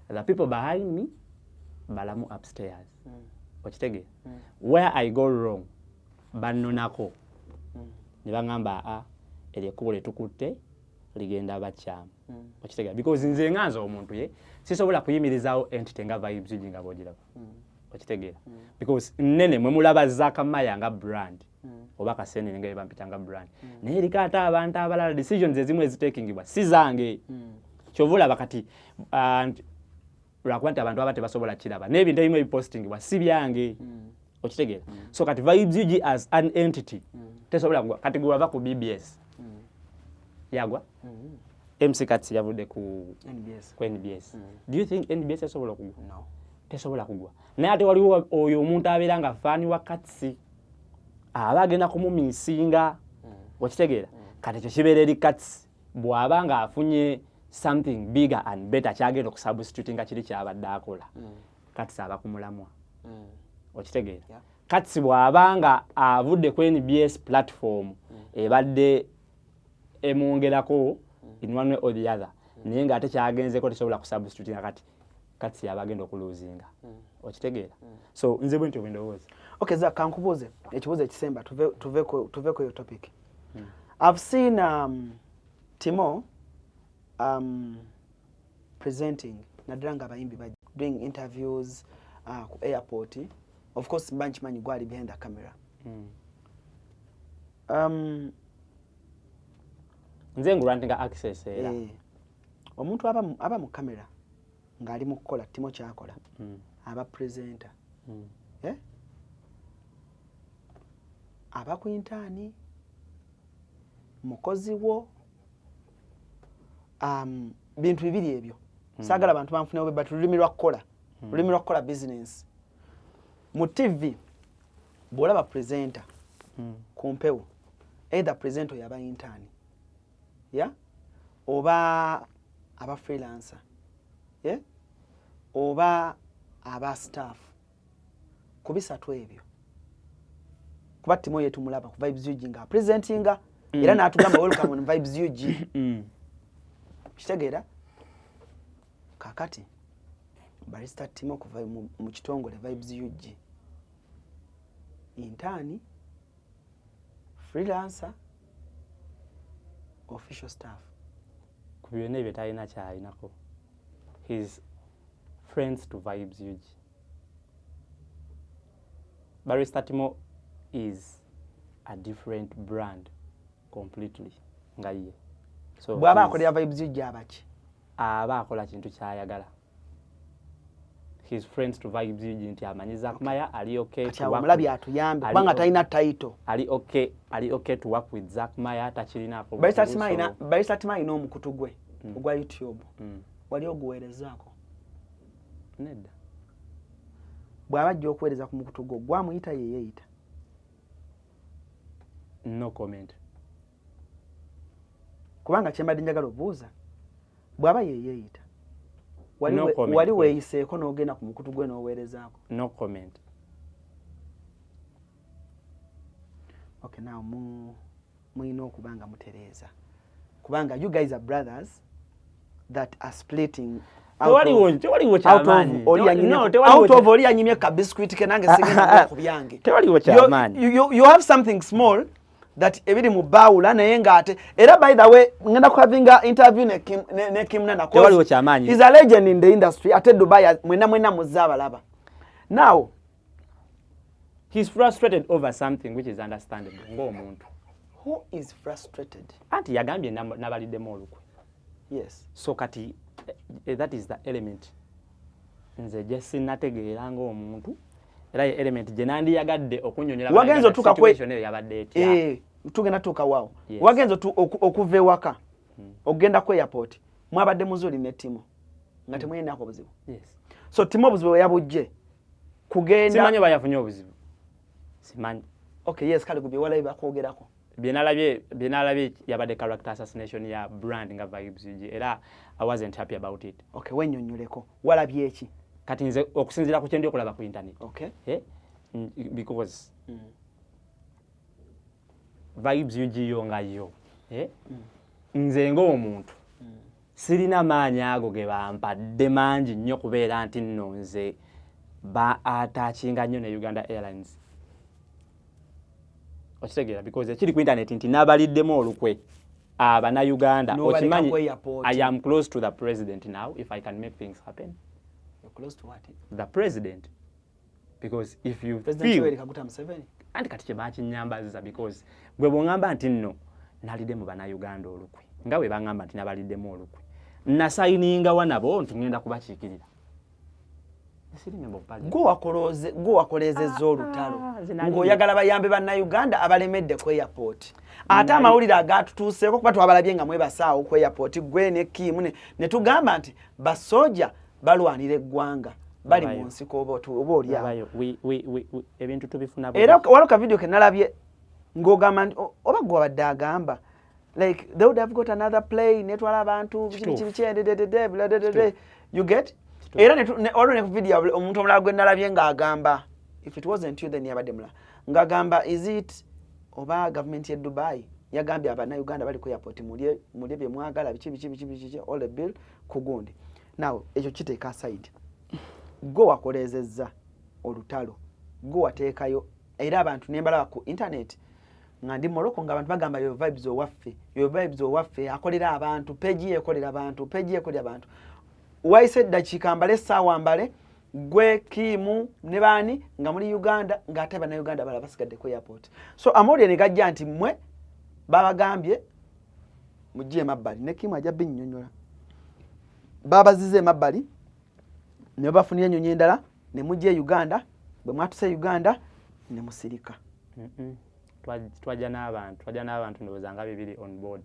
The people behind me balamu upstairs. Okitegeera? Where I go wrong bannonako. Ne baŋŋamba eryekkubo lyetukutte ligenda bakyamu. Okitegeera? Because nze nganza omuntu ye sisobola kuyimirizaawo entity nga Vibes UG nga bw'ogiraba. Okitegeera? Because nnene mwe mulaba Zakamaya nga brand oba Kasenene nga bampita nga brand. Naye eriko ate abantu abalala decisions ezimu ezitakingibwa si zange. Kyova olaba kati lwakuba nti abantu aba tebasobola kiraba n'ebintu ebimu ebipostingibwa si byange. Okitegeera? So kati Vibes UG as an entity tesobola kugwa. Kati gwe wava ku BBS yagwa. MC Katsi yavudde ku NBS. Do you think NBS esobola okugwa? No. Tesobola kugwa. Naye ate waliwo oyo omuntu abeera nga faani wa Katsi aba agenda kumumiisinga. Okitegeera? Kati ekyo kibeera eri Katsi bw'aba nga afunye something bigger and better kyagenda okusubstitute nga kiri kyabadde akola. Katsi aba kumulamwa. Okitegeera? Katsi bw'aba nga avudde ku NBS platform ebadde emwongerako in one way or the other. Naye ng'ate kyagenzeko tesobola kusubstitute nga Katsi aba agenda okuluzinga. Okitegeera? So nze bwe ntyo bwe ndowooza. Okay, Zach, kankubuuze ekibuuzo ekisemba tuve ku your topic. I've seen Timo presenting naddala nga abayimbi doing interviews ku airport. Of course manyi gwali behind the camera. Nze ngurantinga access era. Omuntu aba mu camera ng'ali mu kukola Timo kyakola. Aba presenter. Aba ku intani mukozi wo bintu bibiri ebyo. Saagala abantu banfunewo but lulimi lwa kukola business. Mu TV bw'olaba presenter ku mpewo either presenter yaba intani oba aba freelancer oba aba staff ku bisatu ebyo kuba Timo yetu mulaba ku Vibes UG nga presentinga era n'atugamba welcome on Vibes UG. Kitegeera kakati Barrister Timo kuva mu kitongole Vibes UG intani freelancer official staff ku byonna ebyo talina kyalinako. His friends to Vibes UG. Barrister Timo is a different brand completely nga ye. So bw'aba akolera Vibes UG abaki aba akola kintu kyayagala. His friends to Vibes UG nti amanyi Zakamaya ali okay to work. Mulabi atuyambe kubanga talina title. Ali okay to work with Zakamaya tachirinako. Barrister Timo ino omukutu gwe ogwa YouTube. Wali oguweerezaako. Nedda. Bw'aba ajja okuweereza ku mukutu gwo gwamuyita yeeyita. No comment. Kubanga kyembadde njagala obuuza bw'aba yeeyita No comment. wali weeyiseeko n'ogenda ku mukutu gwe n'oweerezaako. No comment. Okay, now muyina okubanga mutereeza kubanga you guys are brothers that are splitting out of oli yanyimye ka biscuit ke nange sigenda ku byange. Tewaliwo kyamaanyi. You have something small that ebiri mu bawula naye ngate era by the way ngenda ku havinga interview ne Kim Nana tewaliwo kyamaanyi. He's a legend in the industry ate Dubai mwena muzabalaba. Now he's frustrated over something which is understandable ng'omuntu. Who is frustrated? Anti yagambye nabaliddemu olukwe. Yes. So kati that is the element. Nze je sinnategeera ng'omuntu era element je nandiyagadde okunnyonnyola wagenzo tuka kwe yabadde etya. Tugenda tuka wao. Yes. Wagenzo okuva ewaka ogenda ku airport mwabadde muzuli ne Timo nga temuyinako obuzibu. Yes. So Timo obuzibu yabujje kugenda simanyi bayafunye obuzibu. Simanyi. Okay, yes, kale gubye walabi bakwogerako. Byenalabye yabadde character assassination ya brand nga Vibes UG era I wasn't happy about it. Okay, wennyonnyoleko walabye eki kati nze okusinziira ku kyendi okulaba ku internet. Okay. Because Vibes UG yo nga yo nze ng'omuntu sirina maanyi ago ge bampadde mangi nnyo kubeera nti nno nze atachinga nnyo ne Uganda Airlines. Okitegeera because ekiri ku internet nti nabaliddemu olukwe Uganda okimanyi I am close to the president now if I can make things happen. You're close to what? The president. Because if you President feel Yoweri Kaguta Museveni anti kati kye bakinyambaziza because gwe bw'ongamba nti nno naliddemu Uganda olukwe nga bwe bangamba nti nabaliddemu olukwe nasayininga wanabo nti ngenda kubakiikirira. Gwe wakolezezza olutalo ng'oyagala bayambe bannayuganda abalemedde ku airport. Ate amawulire agatutuuseeko kuba twabalabye nga mwebasaawo ku airport gwe ne Kim ne tugamba nti basooja balwanira eggwanga bali mu nsiko oba olyawo. Ebintu tubifuna Era waliwo ka video ke nalabye ng'ogamba nti oba gwe wabadde agamba like they would have got another plane netwala abantu you get. Era olwo ne ku video omuntu omulala gwe nalabye ng'agamba if it wasn't you then yabadde mulala ng'agamba is it oba government ye Dubai yagambye abannayuganda bali ku airport mulye bye mwagala biki all the bill ku gundi. Now ekyo kiteeka aside gwe wakolezezza olutalo gwe wateekayo era abantu nembalaba ku internet nga ndi Morocco ng'abantu bagamba yo Vibes owaffe akolera abantu peji ekolera abantu waise dakiika mbale essaawa mbale gwe Kimu ne baani nga muri Uganda ng'ate bannayuganda balala basigadde ku airport. So amawulire ne gajja nti mmwe babagambye mujje emabbali ne Kimu ajja binnyonnyola babazize emabbali ne bafunira ennyonyi endala ne mujje Uganda bwe mwatuse Uganda ne musirika. Twajja n'abantu ndowooza nga 2 on board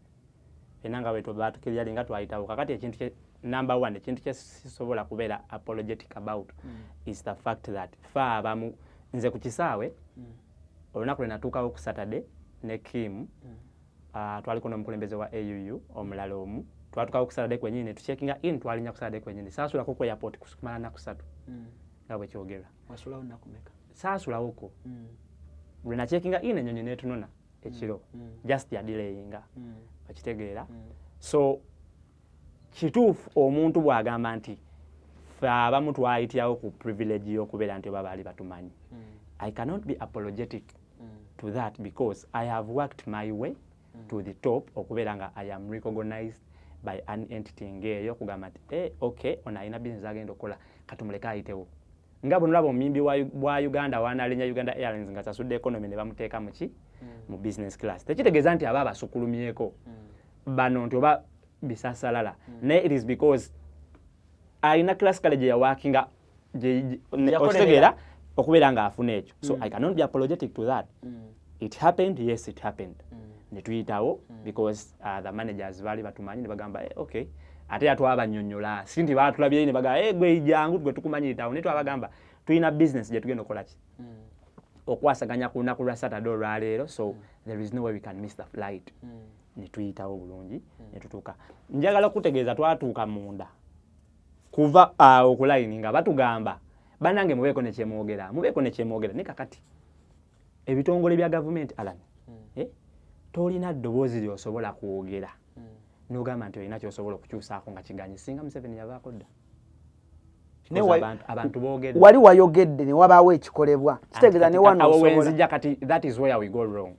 era nga bwe batukirira linga twayitawo kakati ekintu number 1 ekintu kyesisobola kubeera apologetic about is the fact that fa abamu nze ku kisaawe olunaku lwe natuukawo ku Saturday ne Kim twaliko n'omukulembeze wa AUU omulala omu twatuukawo ku Saturday kwenyini ne tucheckinga in twalinya ku Saturday kwenyini saasulako ku airport kusukumala nnaku 3 nga bwe kyogerwa wasulawo nnaku meka saasulawoko lwe nacheckinga in ennyonyi n'etunona ekiro just ya delayinga okitegeera so kituufu omuntu bw'agamba nti ffe abamu twayitirawo ku privilege y'okubeera nti oba baali batumanyi. I cannot be apologetic to that because I have worked my way to the top okubeera nga I am recognized by an entity ng'eyo okugamba nti okay ono alina business agenda okukola katumuleka ayitewo nga bwe nolaba omuyimbi wa Uganda wanaalenya Uganda Airlines nga sasudde economy ne bamuteeka mu business class tekitegeeza nti aba basukulumyeko bano nti oba bisasalala ne it is because alina classical gye yawakinga okitegeera okubeera nga afuna ekyo so I cannot be apologetic to that. It happened, yes it happened. Ne tuyitawo because the managers baali batumanyi ne bagamba okay ate yatwabannyonnyola si nti baatulabye ne bagamba gwe jangu gwe tukumanyitawo ne twabagamba tulina business gye tugenda okukola ki okwasaganya ku lunaku lwa Saturday olwaleero so there is no way we can miss the flight. Ne tuyitawo bulungi ne tutuuka njagala okutegeeza twatuuka munda kuva okulayini nga batugamba bannange mubeeko ne kyemwogera ne kakati ebitongole bya gavumenti Alan tolina ddoboozi lyosobola kwogera n'ogamba nti olina kyosobola okukyusaako nga kiganyi singa Museveni yavaako dda abantu boogedde wali wayogedde ne wabaawo ekikolebwa kitegeeza ne wano awo wenzijja kati that is where we go wrong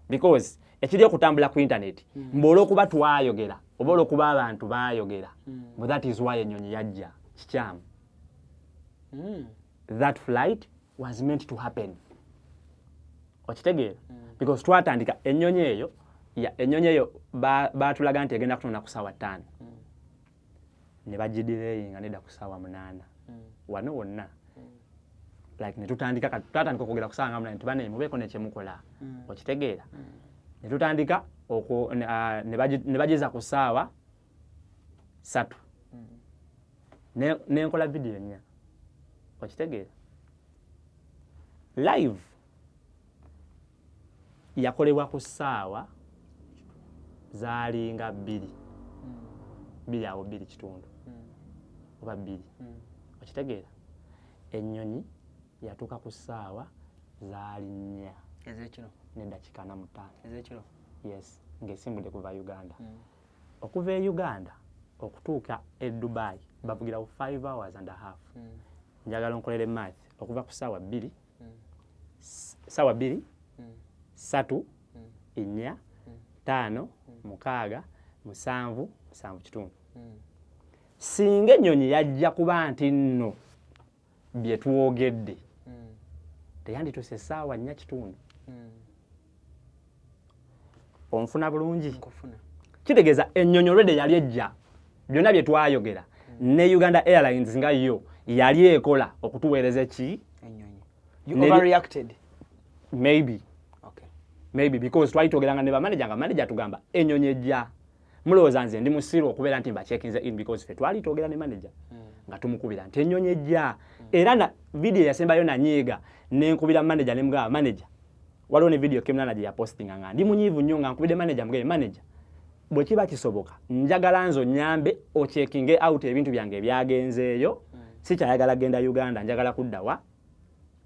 because ekiri okutambula ku internet mbola okuba twayogera oba okuba abantu baayogera but that is why ennyonyi yajja kikyamu that flight was meant to happen okitegeera because twatandika ennyonyi eyo baatulaga nti egenda kutonda ku ssaawa 5 ne bagidireyinga nedda ku ssaawa 8 wano wonna like ne tutandika okwogera ku ssaawa 8 tubane mubeeko ne kyemukola okitegeera ne tutandika ne bageza ku ssaawa 3 ne nkola video 4 okitegeera live yakolebwa ku ssaawa zaalinga 2 awo 2 kitundu oba 2 okitegeera ennyonyi yatuuka ku ssaawa zaali 4 ezekiro n'eddakiika 45 ezekiro yes ng'esimbudde kuva Uganda okuva e Uganda okutuuka e Dubai bavugira ku 5 hours and a half njagala nkolere math okuva ku ssaawa 2 ssaawa 2 3 4 5 6 7 7 kitundu singa ennyonyi yajja kuba nti nno bye twogedde teyandituuse essaawa 4 kitundu onfuna bulungi nkufuna kitegeeza ennyonyi olwedde yali ejja byonna bye twayogera ne Uganda Airlines nga yo yali ekola okutuweereza eki ennyonyi you overreacted maybe because twalitogeranga ne bamanager nga manager tugamba ennyonyi ejja mulowooza nze ndi musiru okubeera nti mbachekinze in because fe twalitogera ne manager nga tumukubira nti ennyonyi ejja era na video yasembayo nanyiiga nenkubira manager ne mugamba manager waliwo ne video Kemnana gye yapostinga nga ndi munyiivu nnyo nga nkubidde manager mugamba manager bwe kiba kisoboka njagala nzo nyambe ochekinge out ebintu byange ebyagenzeeyo sikyayagala genda Uganda njagala kuddawa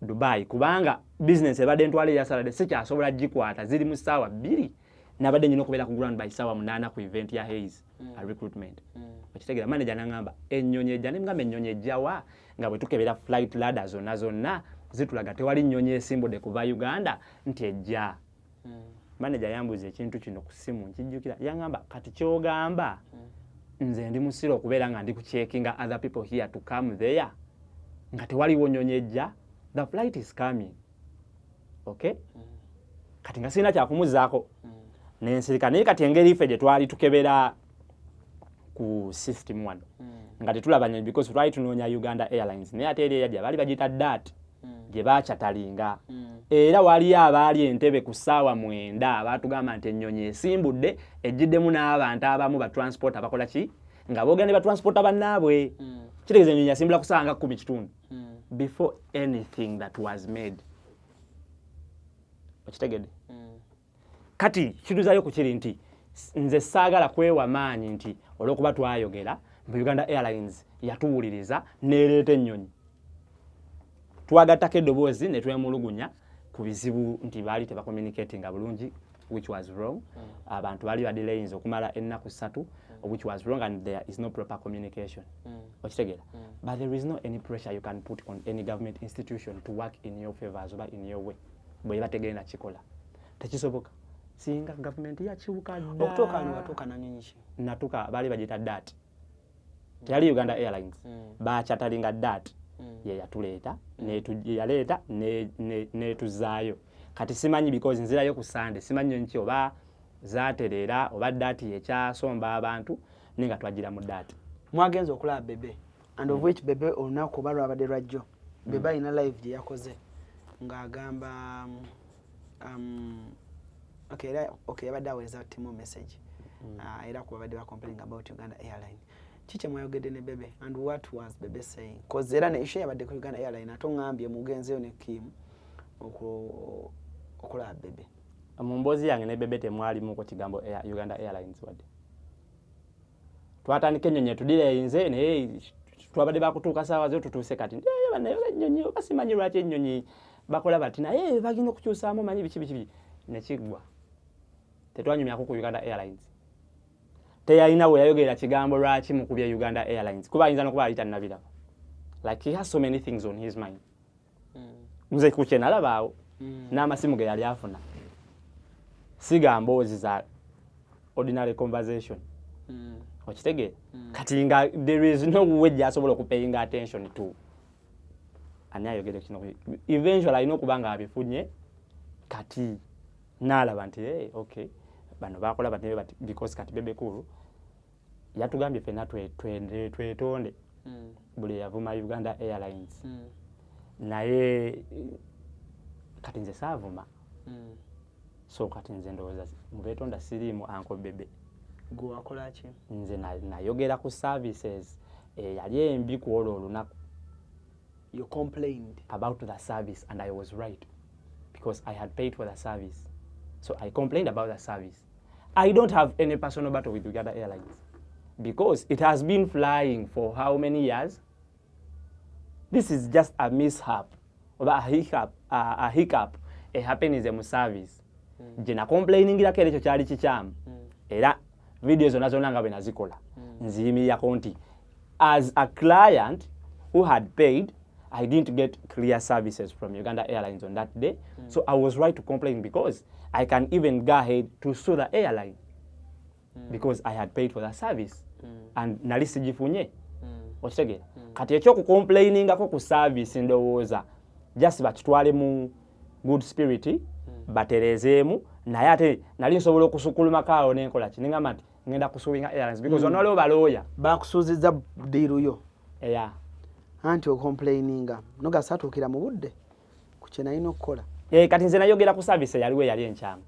Dubai kubanga business ebadde ntwale ya salade sikyasobola gikwata ziri mu ssaawa 2 nabadde nyina okubeera ku ground by ssaawa 8 ku event ya Hayes a recruitment okitegeera manager nangamba ennyonyi ejja ne mugamba ennyonyi ejjawa nga bwe tukebera flight ladder zonna zitulaga tewali nnyonyi esimbudde kuva Uganda nti ejja manager yambuza ekintu kino ku simu nkijjukira yangamba kati kyogamba nze ndi musiro okubeera nga ndi ku checkinga other people here to come there nga tewaliwo nnyonyi ejja the flight is coming okay kati nga sina kyakumuzaako nensirika naye kati engeri ife gye twali tukebera ku system wano nga tetulabanye because twali tunoonya Uganda Airlines naye ate eri yajja baali bagita DAT gye bakyatalinga era waliyo abaali entebe ku ssaawa 9 baatugamba nti ennyonyi esimbudde ejjiddemu n'abantu abamu ba transport abakola ki nga boogera ne ba transport bannaabwe kitegeeza ennyonyi yasimbula ku ssaawa nga 10 kitundu before anything that was made okitegedde kati kituzayo ku kiri nti nze saagala kwewa maanyi nti olw'okuba twayogera mu Uganda Airlines yatuwuliriza n'ereeta ennyonyi twagattako eddoboozi ne twemulugunya ku bizibu nti baali tebakommunicatinga bulungi which was wrong abantu baali badelays okumala ennaku 3 which was wrong and there is no proper communication okitegeera but there is no any pressure you can put on any government institution to work in your favors oba in your way bwe bategenda kikola tekisoboka singa government yakiwuka dda okutuuka wano watuuka nanyonyi ki natuka baali bagita DAT teyali Uganda Airlines bakyatalinga DAT ye yatuleeta yaleeta netuzaayo kati simanyi because nzirayo ku Sunday simanyi nki oba zaaterera oba DAT yekyasomba abantu nenga twagira mu DAT mwagenza okulaba bebe and of which bebe olunaku oba lwabadde lwajjo bebe alina live gye yakoze ng'agamba yabadde aweereza ttimu message era ku babadde complaining about Uganda Airline kiche mwayogedde ne bebe and what was bebe saying cause era ne issue yabadde ku Uganda Airline atongambye mugenzeyo ne Kim okulaba bebe mu mboozi yange ne bebe temwalimu ko kigambo Uganda Airlines wadde twatandika ennyonyi tudirainze naye twabadde bakutuuka saawa zo tutuuse kati banayo ennyonyi basimanyi lwaki ennyonyi bakola bati naye bagina okukyusaamu manyi biki nekiggwa tetwanyumyako ku Uganda Airlines teyalina we yayogera kigambo lwaki mukubya Uganda Airlines kuba ayinza nokuba alita nabiraba like he has so many things on his mind nze kuche nalabaawo n'amasimu ge yali afuna siga mboozi za ordinary conversation okitegeera kati nga there is no way gyasobola okupayinga attention to ani ayogere kino eventually alina okuba nga abifunye kati nalaba nti okay bano bakola bati because kati bebe kulu yatugambye fena twetonde buli yavuma Uganda Airlines naye kati nze saavuma so kati nze ndowooza mu beetonda siriimu Uncle Bebe gwe wakola ki nze nayogera ku services yali embi ku olwo olunaku you complained about the service and I was right because I had paid for the service So I complained about the service. I don't have any personal battle with Uganda Airlines because it has been flying for how many years? This is just a mishap or a hiccup, a happening mu service. Jena complaining la kele kyali kichamu. Era videos zonna nga bwe nazikola. Nziyimirira konti as a client who had paid, I didn't get clear services from Uganda Airlines on that day. So I was right to complain because I can even go ahead to sue the airline because I had paid for the service and nali sigifunye. Okitegera. Kati ekyo ku complaininga ko ku service ndowooza just bakitwale mu good spirit baterezeemu naye ate nali nsobola okusukuluma kaawo n'enkola ki ningamba nti ngenda kusuwinga Airlines because onole obalooya bakusuuziza diiru yo yeah. Anti ocomplaininga nogasatuukira mu budde ku kye nalina okukola kati nze nayogera ku service yaliwo yali enkyamu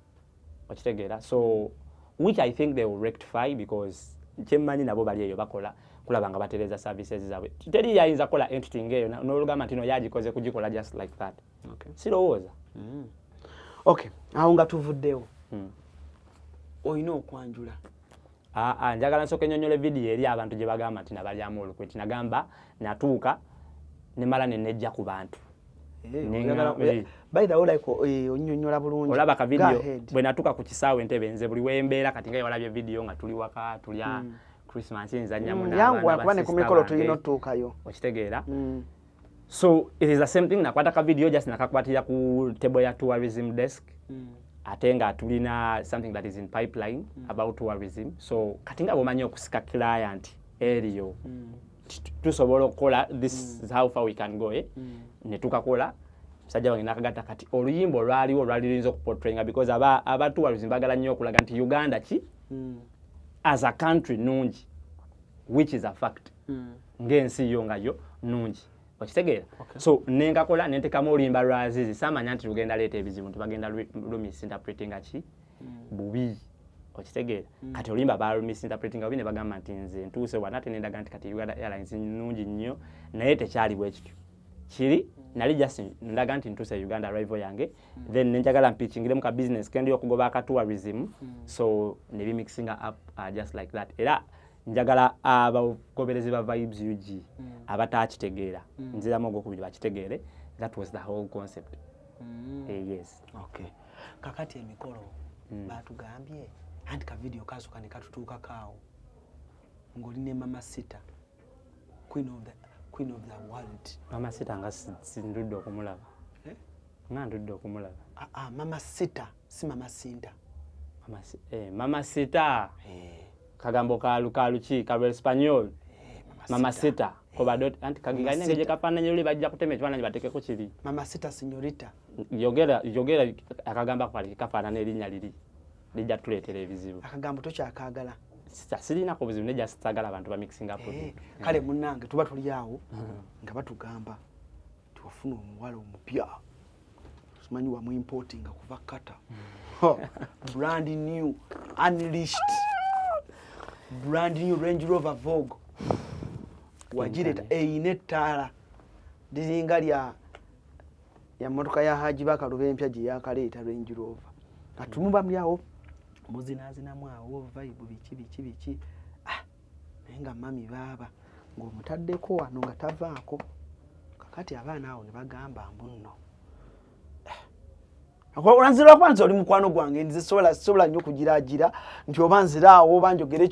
okitegeera so which I think they will rectify because kyemmanyi nabo bali eyo bakola kulaba nga batereza services zaabwe teri yayinza kola entity ngeyo n'olugamba nti no yagikoze kugikola just like that sirowooza okay awo nga tuvuddewo olina okwanjula njagala nsooka ennyonnyola video eri abantu gye bagamba nti nabalyamu olukwe nti nagamba natuuka ne mala ne nejja ku bantu by the way like onnyonnyola bulungi olaba ka video bwe natuuka ku kisaawe Entebbe nze buli wembeera kati nga walabye video nga tuli waka tulya Christmas nzannyamu yangu akuba ne ku mikolo tulina otuukayo okitegeera so it is the same thing nakwata ka video just nakakwatira ku table ya tourism desk ate nga tulina something that is in pipeline about tourism so kati nga bwomanyi okusika client eriyo tusobola okukola this is how far we can go ne tukakola musajja wange nakagata kati oluyimbo lwaliwo lwalinza okuportrayinga because aba tourism bagala nnyo okulaga nti Uganda ki as a country nungi which is a fact ng'ensi yo ngayo nungi okitegeera so nenkakola nentekamu oluyimba lwa Azizi samanya nti lugenda leeta ebizibu nti bagenda misinterpretinga ki bubi okitegeera kati oluyimba ba misinterpretinga bubi ne bagamba nti nze ntuuse wanate nendaga nti kati Uganda Airlines nungi nnyo naye tekyali bwekityo kiri nali just ndaga nti ntuuse Uganda arrival yange then nenjagala mpitchingiremu ka business kendi okugoba aka tourism so ne bimixinga up just like that era njagala abagoberezi ba Vibes UG abatakitegeera nziramu ogwokubiri bakitegeere that was the whole concept yes okay kakati emikolo batugambye anti ka video kasuka ne katutuuka kaawo ng'oli ne Mama Sita queen of the world Mama Sita nga sindudde okumulaba nga ndudde okumulaba Mama Sita si Mama Sinta Mama Sita kagambo kalu ki ka Espanyol Mama Sita koba dot anti kagigane ngeje kafananye uli bajja kutema ekifananye batekeko kiri Mama Sita señorita yogera akagamba kwali kafanana erinnya liri lijja tuleetera ebizibu akagambo tokyakaagala sirina ko buzibu neja sitagala abantu ba mixing up kale munnange tuba tuli awo nga batugamba tuwafuna omuwala omupya simanyi wa mu importing kuva kata brand new unleashed brand new Range Rover Vogue wajireta eyine ttaala liringa ya motoka ya Haji Bakalube empya gye yakaleeta Range Rover atumuba mlyawo muzinazinamu awo vibe biki nenga mami baba ng'omutaddeko wano nga tavaako kakati abaana awo ne bagamba mbunno olanzira kwanza oli mukwano gwange nze sobola nnyo kugiragira nti oba nziraawo oba njogere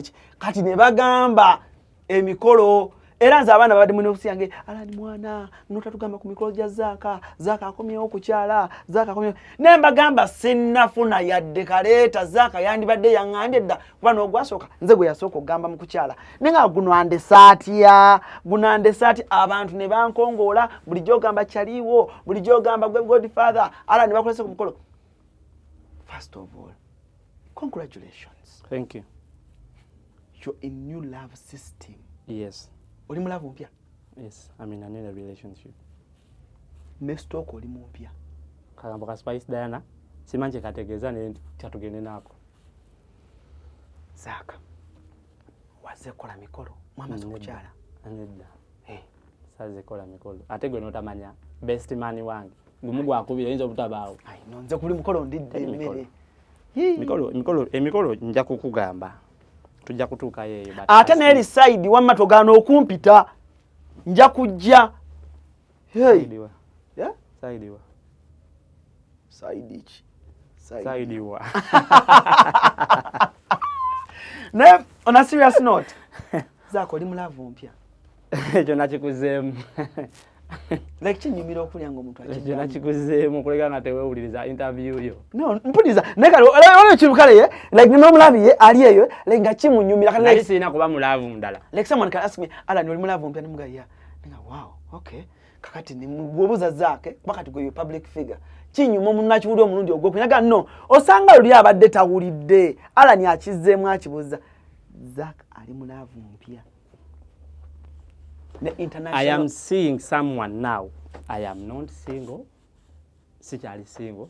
ki kati ne bagamba emikolo era nze abaana babadde mwine ofiisi yange alani mwana notatugamba ku mikolo gya zaaka akomyewo kukyala zaaka akomyewo ne mbagamba sinnafuna yadde kaleeta zaaka yandibadde yaŋŋambye dda kuba n'ogwasooka nze gwe yasooka okugamba mu kukyala naye nga guno andesaati abantu ne bankongoola bulijjo ogamba kyaliiwo bulijjo ogamba gwe godfather ala ne bakolese ku mukolo. First of all, congratulations. Thank you. You're in new love system. Yes. Oli mu love mpya? Yes, I'm in a relationship. Mestock oli mu mpya? Kagambo ka Spice Diana simanje kategeeza ne kyatugende nako. Zaaka. Waze kola mikolo. Mwamaze kukyala. Anedda. Saze kola mikolo. Ate gwe notamanya best man wange. gumu gwakubira yinza obutabaawo. Ai nonze kuli mukolo ndidde emmere. Emikolo nja kukugamba. Tujja kutuuka yeyo. Ate n'eri side wamma togaana okumpita. Nja kujja. Hey. Yeah? Side wa. Side ki? Side wa. Ne on a serious note. Zako oli mulavu mpya. Ekyo nakikuzeemu. Like kinyumira okulya ng'omuntu akigamba. Ekyo nakikuzeemu kuleka nga teweewuliriza interview yo. No, mpuliriza. Nekale olwo kirukale ye, like nima mulavu ye ali eyo, like nga kimunyumira kale Nali sirina kuba mulavu ndala. Like someone can ask me, Alan oli mulavu mpya nimuga ya. Ninga wow, okay. Kakati ni mbubuza zake, bakati gwe public figure. Kinyuma omuntu nakiwuli omulundi ogw'okunyaga no, osanga luli abadde tawulidde. Alan akizzeemu akibuza. Zak ali mulavu mpya. I am seeing someone now. I am not single. Sikyali single.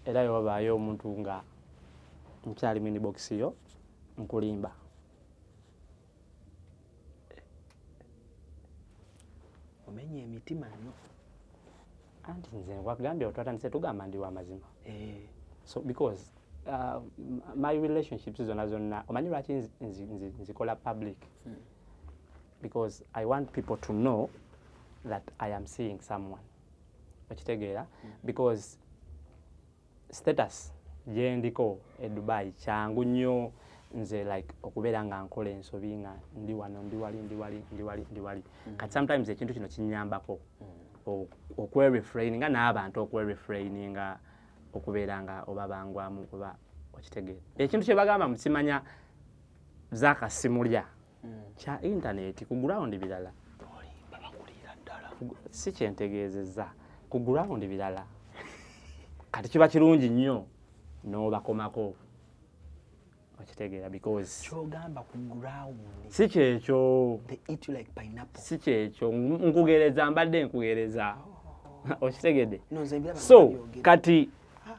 Era yobayo omuntu nga nkyali mini box yo nkulimba. Omenye emitima nyo. Anti nze nkwagambye otwatandise tugamba ndi wa mazima. So because my relationships zonna omanyi lwaki nzikola public. Because I want people to know that I am seeing someone. Okitegeera because status jendiko e Dubai changu nnyo nze like okubeera nga nkola ensobi nga ndi wano ndi wali. Kati sometimes ekintu kino kinyambako okwerefraininga n'abantu okwerefraininga okubeera nga oba bangwamu oba okitegeera. Ekintu kye bagamba mukimanya zakasimulya kya internet ku ground bilala. Si kyentegeezezza ku ground bilala. Kati kiba kirungi nnyo n'obakomako okitegeera because kyogamba ku ground si kyekyo they eat you like pineapple. Si kyekyo nkugeereza mbadde nkugeereza okitegedde. No, so kati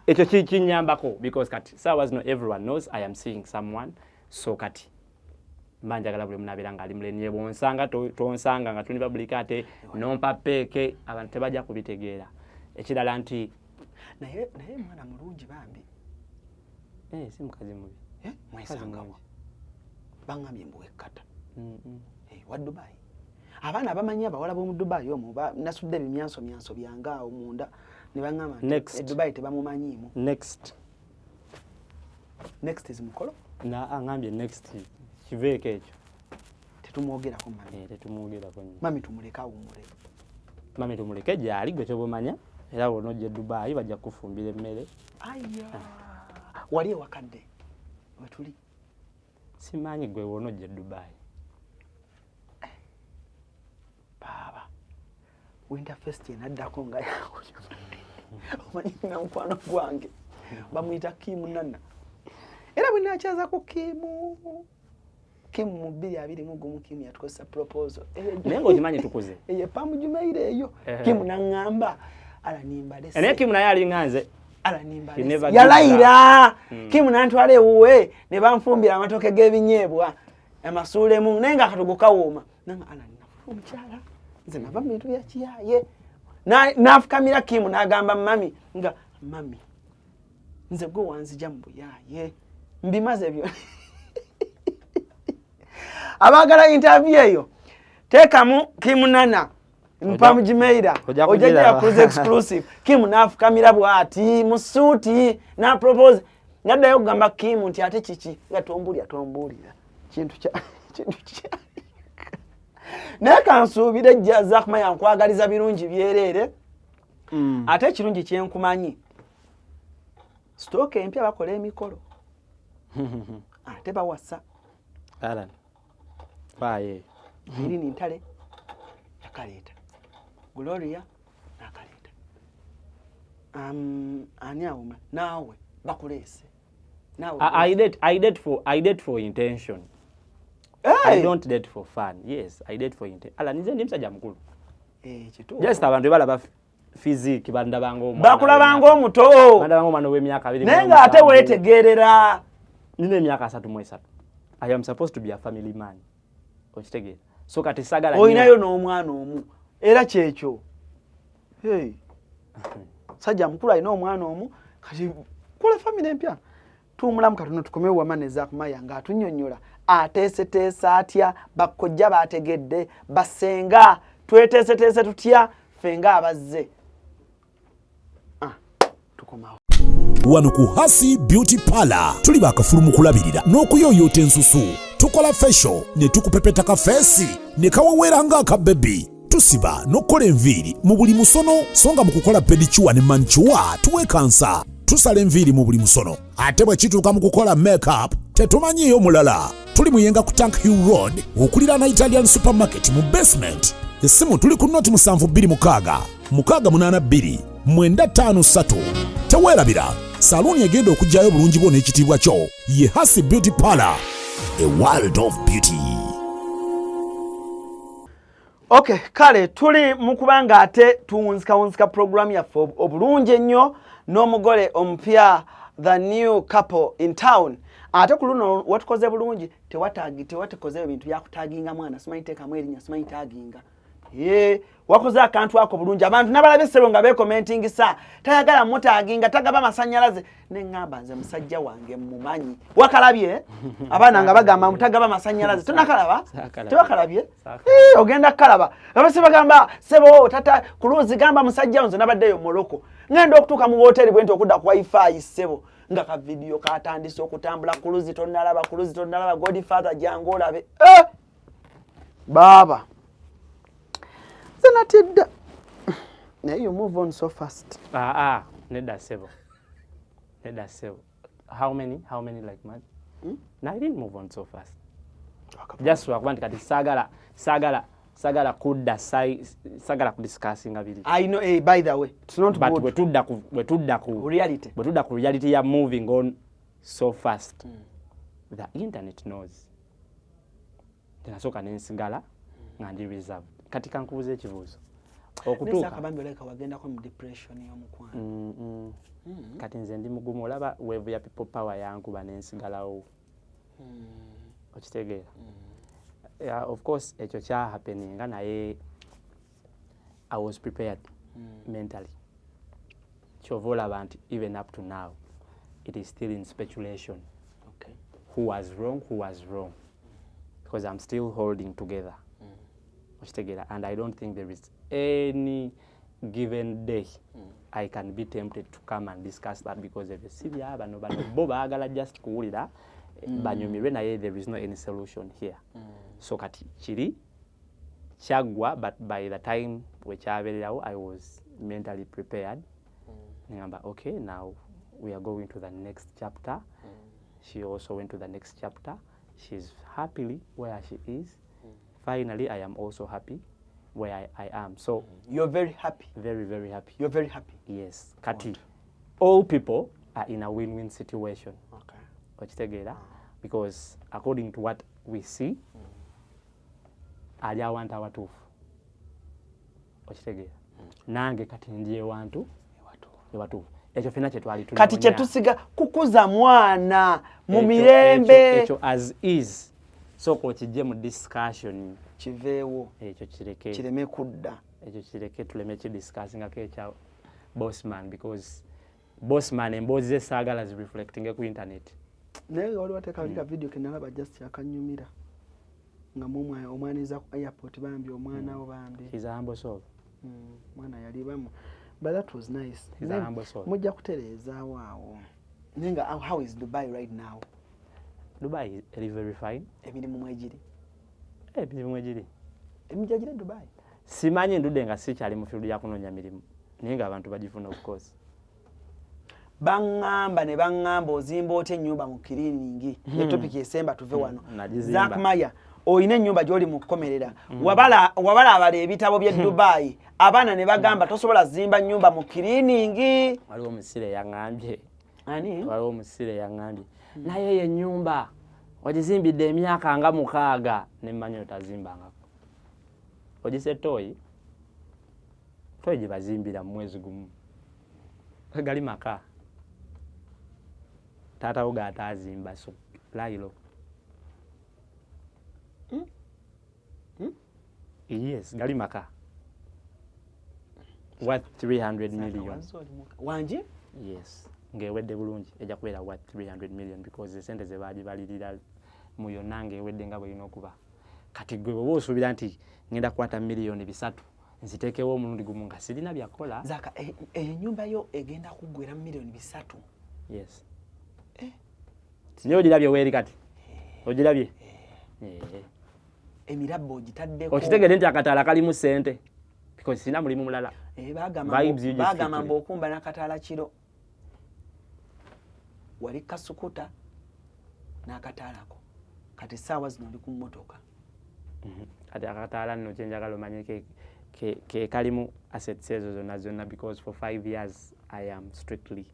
ekyo kinyambako because kati sawas no everyone knows I am seeing someone so kati manjagala buli munabira nga ali muleni bonsanga tonsanga nga tuni public ate nompa peke abantu tebajja kubitegeera ekirala nti naye mwana mulungi bambi si mukazi mubi mwesanga bangambye mbuwekkata wa Dubai abaana abamanyi abawala b'omu Dubai omwo nasudde ebimyanso byanga awo munda ne bangamba nti Dubai tebamumanyiimu. Next is mukolo na angambye next kiveeko ekyo tetumwogerako mami. Tetumwogerako nnyo mami tumuleka awumule. Mami tumuleke gyali gwe kyobumanya era wonojja Dubai bajja kufumbira emmere. Wali ewakadde wetuli simanyi gwe wonojja Dubai. Baba winter fest enaddako nga omanyi na mukwano gwange bamuyita Kim Nana era bwe nakyazaako Kim mu 2021 Kim yatukozesa proposal naye ng'okimanyi tukuze eyo Pam Jumeire eyo Kim n'aŋŋamba alanimba lese naye Kim naye alinga nze alanimba lese yalayira Kim n'antwala ewuwe ne banfumbira amatoke g'ebinyeebwa amasuulemu naye ng'akatogo kawooma nanga alanina omukyala nze nava mu bintu bya kiyaye n'afukamira Kim n'agamba mami nga mami nze gwe wanzija mu buyaye mbimaze byo. Abagala interview eyo teekamu Kim Nana Pam Jumeira ojja cruise exclusive Kim n'afukamira bw'ati mu suuti na propose naddayo kugamba Kim nti ate kiki nga tombuulira kintu kya naye kansuubire ejja Zakma yankwagaliza birungi byereere ate ekirungi kyenkumanyi sitooka empya bakola emikolo ate bawasa Alan faye Irene Ntale yakaleeta Gloria nakaleeta ani awuma naawe bakuleese naawe I date for intention. I don't date for fun. Yes, I date for intention. Alan nze ndi musajja mukulu kituufu just abantu balaba physique bandabanga omwana bakulabanga omuto bandabanga omwana w'emyaka 2 naye nga ate weetegeerera nina emyaka 33. I am supposed to be a family man. Okitegeera so kati sagala oyinayo n'omwana omu era kyekyo Hey. Sajja mukulu alina omwana omu kati kola family empya. Tumulamu katono tukomewo wamaneza kumaya nga atunnyonnyola ateeseteesa atya bakkojja baategedde basenga tweteeseteese tutya fenga abazze. Tukomawo. Wano ku Hasi Beauty Parlor tuli bakafulu mu kulabirira n'okuyooyoota ensusu. Tukola facial ne tukupepeta ka feesi ne kaweweera ng'akabbebi. Tusiba n'okkola enviiri mu buli musono songa mu kukola pedicure ne manicure tuwekansa. Tusala enviiri mu buli musono ate bwe kituuka mu kukola make-up tetumanyiiyo mulala. Tuli muyenga ku Tank Hill Road okuliraana Italian Supermarket mu basement. Essimu tuli ku noti 7266 682 953. Teweerabira saluuni egenda okugyayo obulungi bwo n'ekitiibwa kyo ye Hasi Beauty Parlor, a world of beauty. Okay, kale tuli mu kubanga ate tuwunzika program yaffe obulungi ennyo n'omugole omupya, the new couple in town. Ate ku luno watukoze bulungi tewatukoze ebintu byakutaginga mwana simanyi teekamu erinnya simanyi taginga. Wakoze akantu ako bulungi abantu nabalabe ssebo nga bekomentingisa tayagala mutaginga tagaba masannyalaze neŋŋamba nze musajja wange mumanyi wakalabye abaana nga bagamba mutagaba masannyalaze tonakalaba tewakalabye ogenda kalaba abase bagamba sebo tata kuluzi gamba musajja nze nabaddeyo Morocco ngenda okutuuka mu hoteli bwenti okudda ku wifi sebo nga ka video katandise okutambula kuluzi tonnalaba Godfather jangu olabe baba Senatida. Now you move on so fast. Nedda sebo. How many like man? No, I didn't move on so fast. Just wakwandi kati sagala kudda sagala kudiscussing abiri. I know, by the way, it's not but good. But reality. Bwetudda ku reality ya moving on so fast. The internet knows. Tenasoka nensigala ngandi reserve. Kati kankubuza ekibuuzo okutuuka akabambi oleka wagendako mu depression y'omukwano kati nze ndi mugumu olaba wave ya people power yankuba nensigalawo okitegeera of course ekyo kya happeninga naye I was prepared mentally kyova olaba nti even up to now it is still in speculation. Okay. Who was wrong because I'm still holding together. And I don't think there is any given day I can be tempted to come and discuss that because if you see bano bo baagala just kuwulira banyumirwe naye there is no any solution here. So kati kiri kyagwa but by the time wekyabeererawo I was mentally prepared. Ngamba okay, now we are going to the next chapter. She also went to the next chapter. She's happily where she is. Finally, I am also happy where I am. So you're very happy. Very, very happy. You're very happy. Yes. Kati. All people are in a win-win situation. Okay. Because according to what we see, ali awantu awatuufu. Okitegeera. Nange kati ndiye wantu ewatuufu. Ekyo fena kye twali tulina. Kati kye tusiga kukuza mwana mu mirembe. Ekyo as is. So kokijje mu discussion kiveewo ekyo kireke kireme kudda ekyo kireke tuleme ki discussing akekya bossman because bossman emboozi esaagala zi reflecting ku internet naye wali wateeka video kenalaba just yakanyumira nga omwaniza ku airport bambi omwana wo bambi he's a humble soul mwana yali bamu but that was nice. He's a humble soul. Mujja kutereezaawo awo nenga how is Dubai right now? Dubai is very fine. Emirimu mwegiri. Emirimu mwegiri. Emijagire Dubai. Simanyi ndude nga sikyali mu field ya kunoonya mirimu. Naye nga abantu bagifuna of course. Bangamba ozimba otya ennyumba mu kiriningi. Topic esemba tuve wano. Zack Maya oyina ennyumba gy'oli mu kukomerera. Wabala abala ebitabo bya Dubai. Abaana ne bagamba tosobola zimba nnyumba mu kiriningi. Waliwo omusire yaŋŋambye. Ani? Waliwo omusire yaŋŋambye. Naye ye nyumba wagizimbidde emyaka nga 6 ne mmanyi otazimbangako. Ogise toyi gye bazimbira mu mwezi gumu. Gali maka. Taata wo gaatazimba so layiro. Yes, gali maka. worth 300 million. Wanje? Yes. Ngewedde bulungi ejja kubeera worth 300 million because esente ze baagibalirira mu yonna ngewedde nga bwe okuba. Kati gwe bwe osuubira nti ngenda kukwata miliyoni 3 nziteekewo omulundi gumu nga sirina byakola. Zaka ennyumba yo egenda kuggwera miliyoni 3. Yes. Niyo ogirabye weeri kati? Ogirabye? Emirabbo ogitaddeko. Okitegedde nti akataala kalimu ssente because sirina mulimu mulala. Bagamba mbokumba n'akataala kiro. Wali kasukuta n'akataalako. Kati essaawa zino oli ku mmotoka. Kati akataala nno kyenjagala omanye ke kalimu assets ezo zonna because for 5 years I am strictly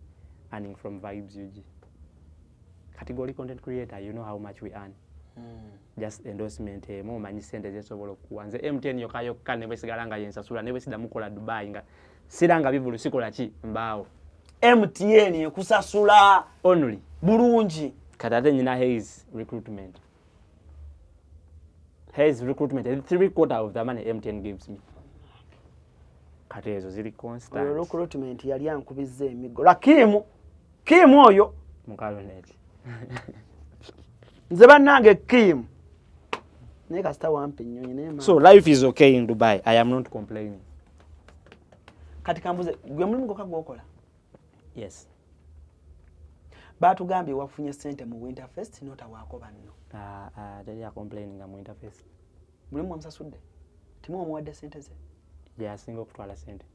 earning from Vibes UG. Category content creator, you know how much we earn. Just endorsement emu omanyi sente zesobola okuwa. Nze MTN yokka ne bwesigala nga yensasula ne bwesida mukola Dubai nga siranga bivulu sikola ki mbaawo. MTN ekusasula only bulungi. Kati ate nyina Hayes recruitment. Hayes recruitment, 3/4 of the money MTN gives me. Kati ezo ziri constant. Recruitment yali ankubizza emigo. Lakimu Kimu oyo Mukaloneti. Nze bannange Kimu. Naye kasita wampa ennyonyi naye. So life is okay in Dubai. I am not complaining. Kati kambuze gwe mulimu gokka gwokola? Yes. Batugambye wafunye sente mu Winterfest n'otawaako banno. They are complaining am Winterfest. Mulimu amusasudde? Timu omuwadde sente ze? Yasinga okutwala sente.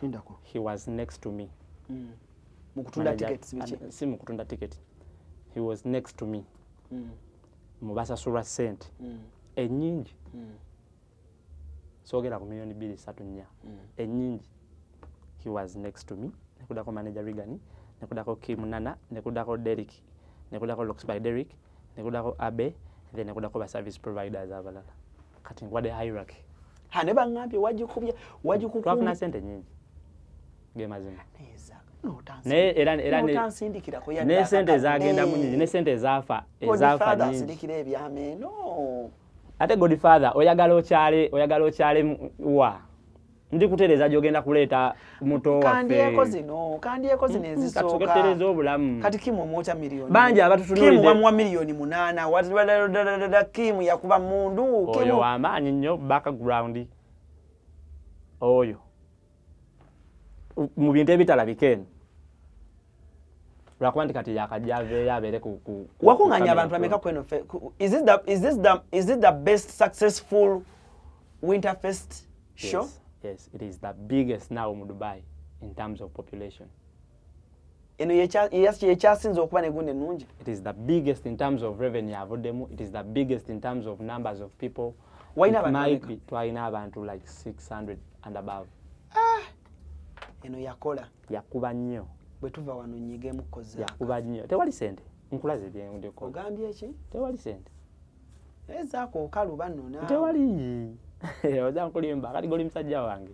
Ndako. He was next to me. Mukutunda tickets bichi? Si mukutunda ticket. He was next to me. Mubasasulwa sente. Ennyingi. Sogera ku miliyoni 2.3. Ennyingi. He was next to me. Nekudako manager Rigani, nekudako Kim Nana, nekudako Derek, nekudako Looks by Derek, nekudako Abe, then nekudako ba service providers abalala. Kati what the hierarchy. Ha ne bangambye wajikubye twafuna sente nyingi. Gema zino. Ne sente zagenda mu nyingi, ne sente zafa nyingi. Sindikira ebyameno. Ate Godfather oyagala okyale wa. Ndi kutereza jogenda kuleta muto waffe. Kandyeko zino ezisooka. Katutereza obulamu. Kati Kimu omwocha miliyoni. Banja abatutunulide. Kimu wamuwa miliyoni 8. Kimu yakuba mundu. Oyo wamaanyi nnyo background. Oyo. Mu bintu ebitalabikeni. Lwakuba nti kati yakajjave yabeere ku wakunganya abantu ameka kweno. Is it the best successful Winterfest show? Yes, it is the biggest now in Dubai in terms of population. Yekyasinze okuba negundi ennungi. It is the biggest in terms of revenue avodemu. It is the biggest in terms of numbers of people. Twalina abantu like 600 and above. Eno yakola. Yakuba nnyo. Bwe tuva wano nnyigemu koza. Yakuba nnyo. Tewali sente. Nkulaze byendeko. Ogambye eki? Tewali sente. Ezaako okaluba nno naawe. Tewali. Oja nkulimba kati goli msajja wange.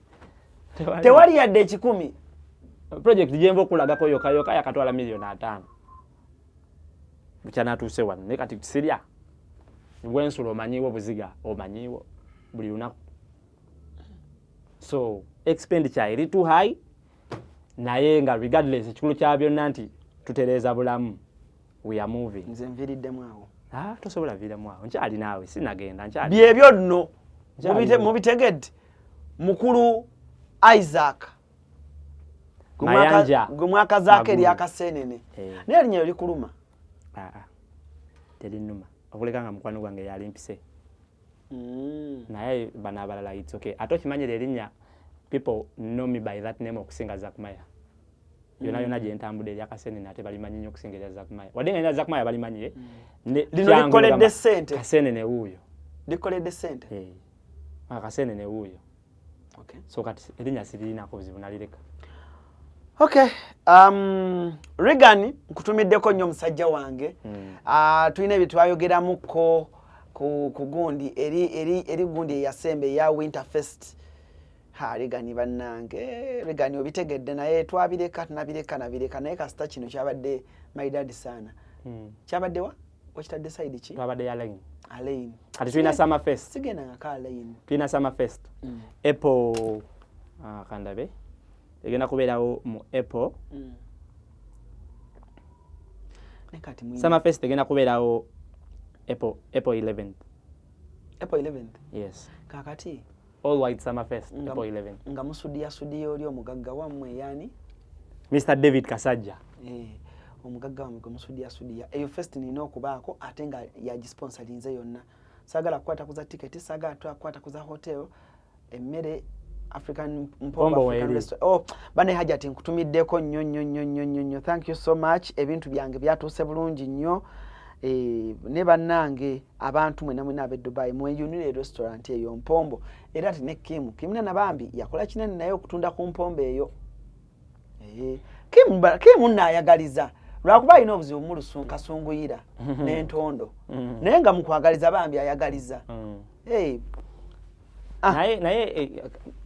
Tewali yadde 10. Project jembo kulagako yoka yakatwala miliyoni 5. Buchana tuse wano ne kati Syria. Bwensulo omanyiwo buziga omanyiwo buli lunaku. So expenditure eri too high naye nga regardless ekikulu kya byonna nti tutereza bulamu. We are moving. Nze nviriddemu awo. Tosobola viremu awo. Nkyali naawe sinagenda nkyali. Byebyo nno. Mubitegedde mukulu Isaac gumwaka zaake eri akasenene naye erinnya likuluma terinuma okuleka nga mukwano gwange yalimpise naye bana abalala it's okay ate okimanyira erinnya people know me by that name okusinga Zakmaya yona gye ntambudde eri akasenene ate balimanyi nnyo okusinga erya Zakmaya wadde nga Zakmaya balimanyi lino likoledde ssente kasenene wuuyo likoledde ssente akasenene wuuyo. Okay. So kati erinnya sirinako buzibu nalireka. Okay. Regan nkutumiddeko nnyo musajja wange. Tulina ebitwayogeramuko ku gundi eri gundi eyasembe ya Winterfest. Regan bannange. Regan obitegedde naye twabireka nabireka naye kasita kino kyabadde my dad sana. Kyabadde wa? Wakita decide ki? Twabadde ya Line. Alain. Kati tulina Summer Fest. Sigena ngaka Alain. Tulina Summer Fest. Apple kandabe. Egenda kubeerawo mu Apple. Nekati mwini. Summer Fest egenda kubeerawo April 11th. April 11th? Yes. Kakati? All White Summer Fest, April 11th. Nga musudia oli omugagga wammwe yani? Mr. David Kasajja. Omugagga wammwe gwe musudia. Eyo fest nina okubaako ate nga yagisponsorinze yonna. Saagala kukwata kuza ticket, saagala kukwata kuza hotel, emmere African Mpombo African restaurant. Bane hajati nkutumiddeko nnyo. Thank you so much. Ebintu byange byatuuse bulungi nnyo. Ne bannange abantu mwena ab'e Dubai mweyunire restaurant eyo Mpombo. Era ati ne Kim na bambi yakola kinene naye okutunda ku Mpombo eyo. Kim n'ayagaliza. Lwakuba alina obuzibu mu Kasunguyira n'entondo. Naye nga mukwagaliza bambi ayagaliza. Naye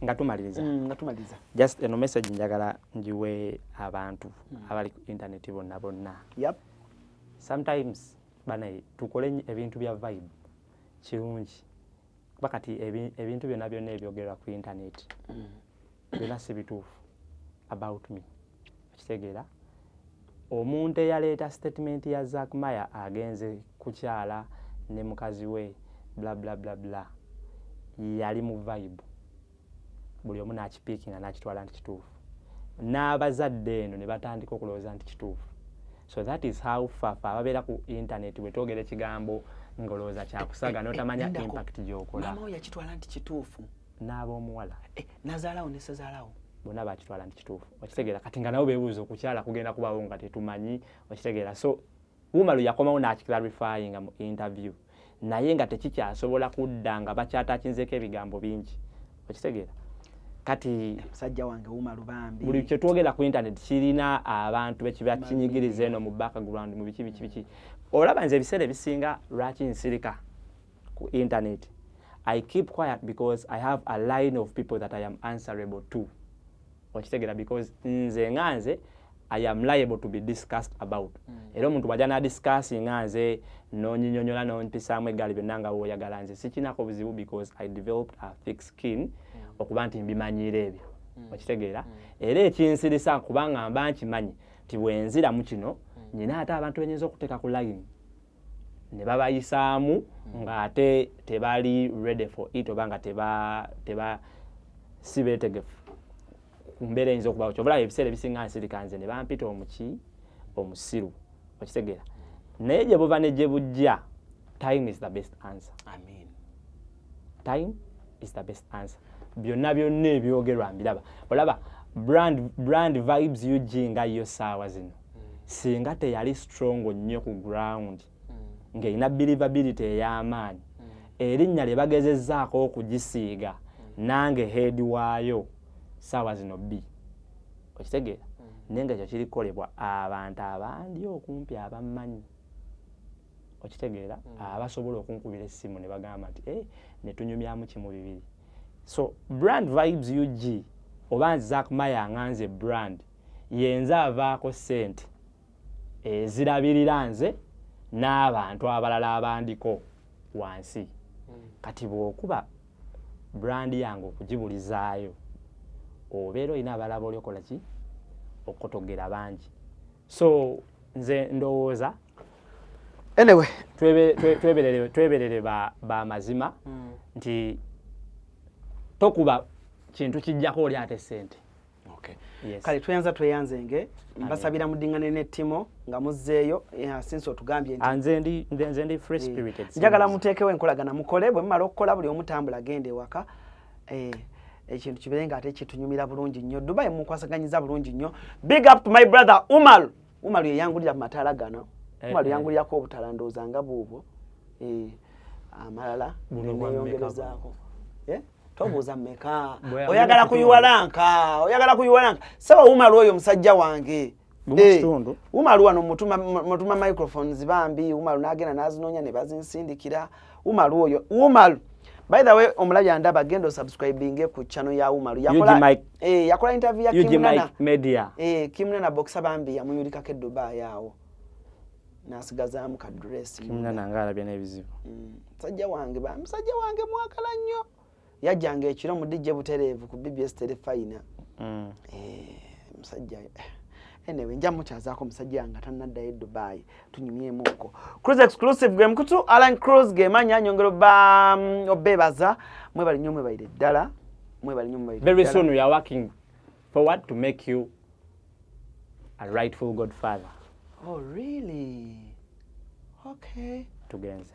nga tumaliriza. Just eno message njagala njiwe abantu abali ku internet bonna. Yep. Sometimes bane tukole ebintu bya vibe kirungi. Bakati ebintu byonna ebyogerwa ku internet. Byonna si bituufu about me. Kitegeera omuntu eyaleeta statement ya Zack Maya agenze kukyala ne mukazi we bla bla bla bla. Yali mu vibe. Buli omu n'akipiikinga n'akitwala nti kituufu. N'abazadde eno ne batandika okulowooza nti kituufu. So that is how far ababeera ku internet bwe twogera ekigambo ngolooza kyakusaga n'otamanya impact gy'okola. Maama we yakitwala nti kituufu. N'ab'omuwala. Nazaalawo ne sezaalawo. Bonna bakitwala nti kituufu. Okitegeera kati nga nabo beebuuza okukyala kugenda kubawo nga tetumanyi. Okitegeera so Wumalu yakomawo n'akiclarifyinga mu interview. Naye nga tekikyasobola kudda nga bakyatakinzeko ebigambo bingi. Okitegeera kati musajja wange Wumalu bambi buli kye twogera ku internet kirina abantu bekiba kinyigiriza eno mu background mu biki olaba nze ebiseera ebisinga lwaki nsirika ku internet. I keep quiet because I have a line of people that I am answerable to. Okitegeera because nze I am liable to be discussed about. Era omuntu bw'ajja na discussing nze n'onyinyonyola n'ompisaamu eggali byonna nga w'oyagala nze sikinako buzibu because I developed a thick skin okuba nti mbimanyiira ebyo. Okitegeera era ekinsirisa kubanga mba nkimanyi nti bwenziramu kino nyina ate abantu benyinza okuteeka ku line ne babayisaamu ng'ate tebali ready for it oba nga teba si beetegefu kumbeera eyinza okubawo kyobulayo ebiseera ebisinga nsirika nze ne bampita omusiru. Okitegeera naye gye buva ne gye bujja time is the best answer. Amen. Time is the best answer. Byonna ebyogerwa mbiraba. Olaba brand vibes UG nga yo saawa zino. Singa teyali strong nnyo ku ground. Ng'erina believability ey'amaanyi. Erinnya lye bagezezzaako okugisiiga nange head waayo saawa zino B. Okitegeera nenga ekyo kirikolebwa abantu abandi okumpi abamanyi. Okitegeera abasobola okunkubira essimu ne bagamba nti ne tunyumyamu kimu bibiri. So brand vibes UG oba Zack Maya nganze brand yenza avaako ssente ezirabirira nze n'abantu abalala abandiko wansi. Kati bw'okuba brand yange okugibulizaayo obeera olina abalaba oli okola ki okutogera bangi. So nze ndowooza anyway tweberere ba mazima nti tokuba kintu kijjako oli ate ssente. Okay. Yes. Kale tweyanzenge mbasabira mudingane ne Timo nga muzzeeyo since otugambye nti nze ndi free spirited. Njagala muteekewo enkolagana mukole bwe mmala okukola buli omutambula agende waka ekintu kiberenga ate kitunyumira bulungi nnyo. Dubai mukwasaganyiza bulungi nnyo. Big up to my brother Umaru. Umaru yeyangulira mu matala gano. Umaru yangulirako obutala ndooza nga buubwo. Amalala neyongerezaako. Tobuuza mmeka. Oyagala kuyiwalanka. Saba Umaru oyo musajja wange. Umaru wano mutuma microphones bambi. Umaru n'agenda n'azinoonya ne bazinsindikira. Umaru oyo. Umaru. By the way, omulabi andaba gendo subscribing ku channel ya Umaru. Yakola interview ya Kimnana Media. Kimnana Boxa bambi yamuyulika ke Dubai yawo. n'asigazaamu ka dress kimuna nange alabye n'ebizibu musajja wange mwagala nnyo yajjanga ekiro mu DJ Butereevu ku BBS Telefina musajja anyway nja mukyazaako musajja nga tannaddayo Dubai tunyumyemu okwo Cruise Exclusive gwe mukutu Alan Cruise gemanya nyongero obebaza mwebali nnyo mwebalire ddala very soon we are working forward to make you a rightful godfather. Oh really? Okay. Tugenze.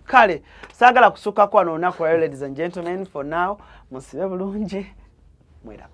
Kale, sagala kusukako wano olunaku lwa ladies and gentlemen for now. Musibe bulungi. Mwera.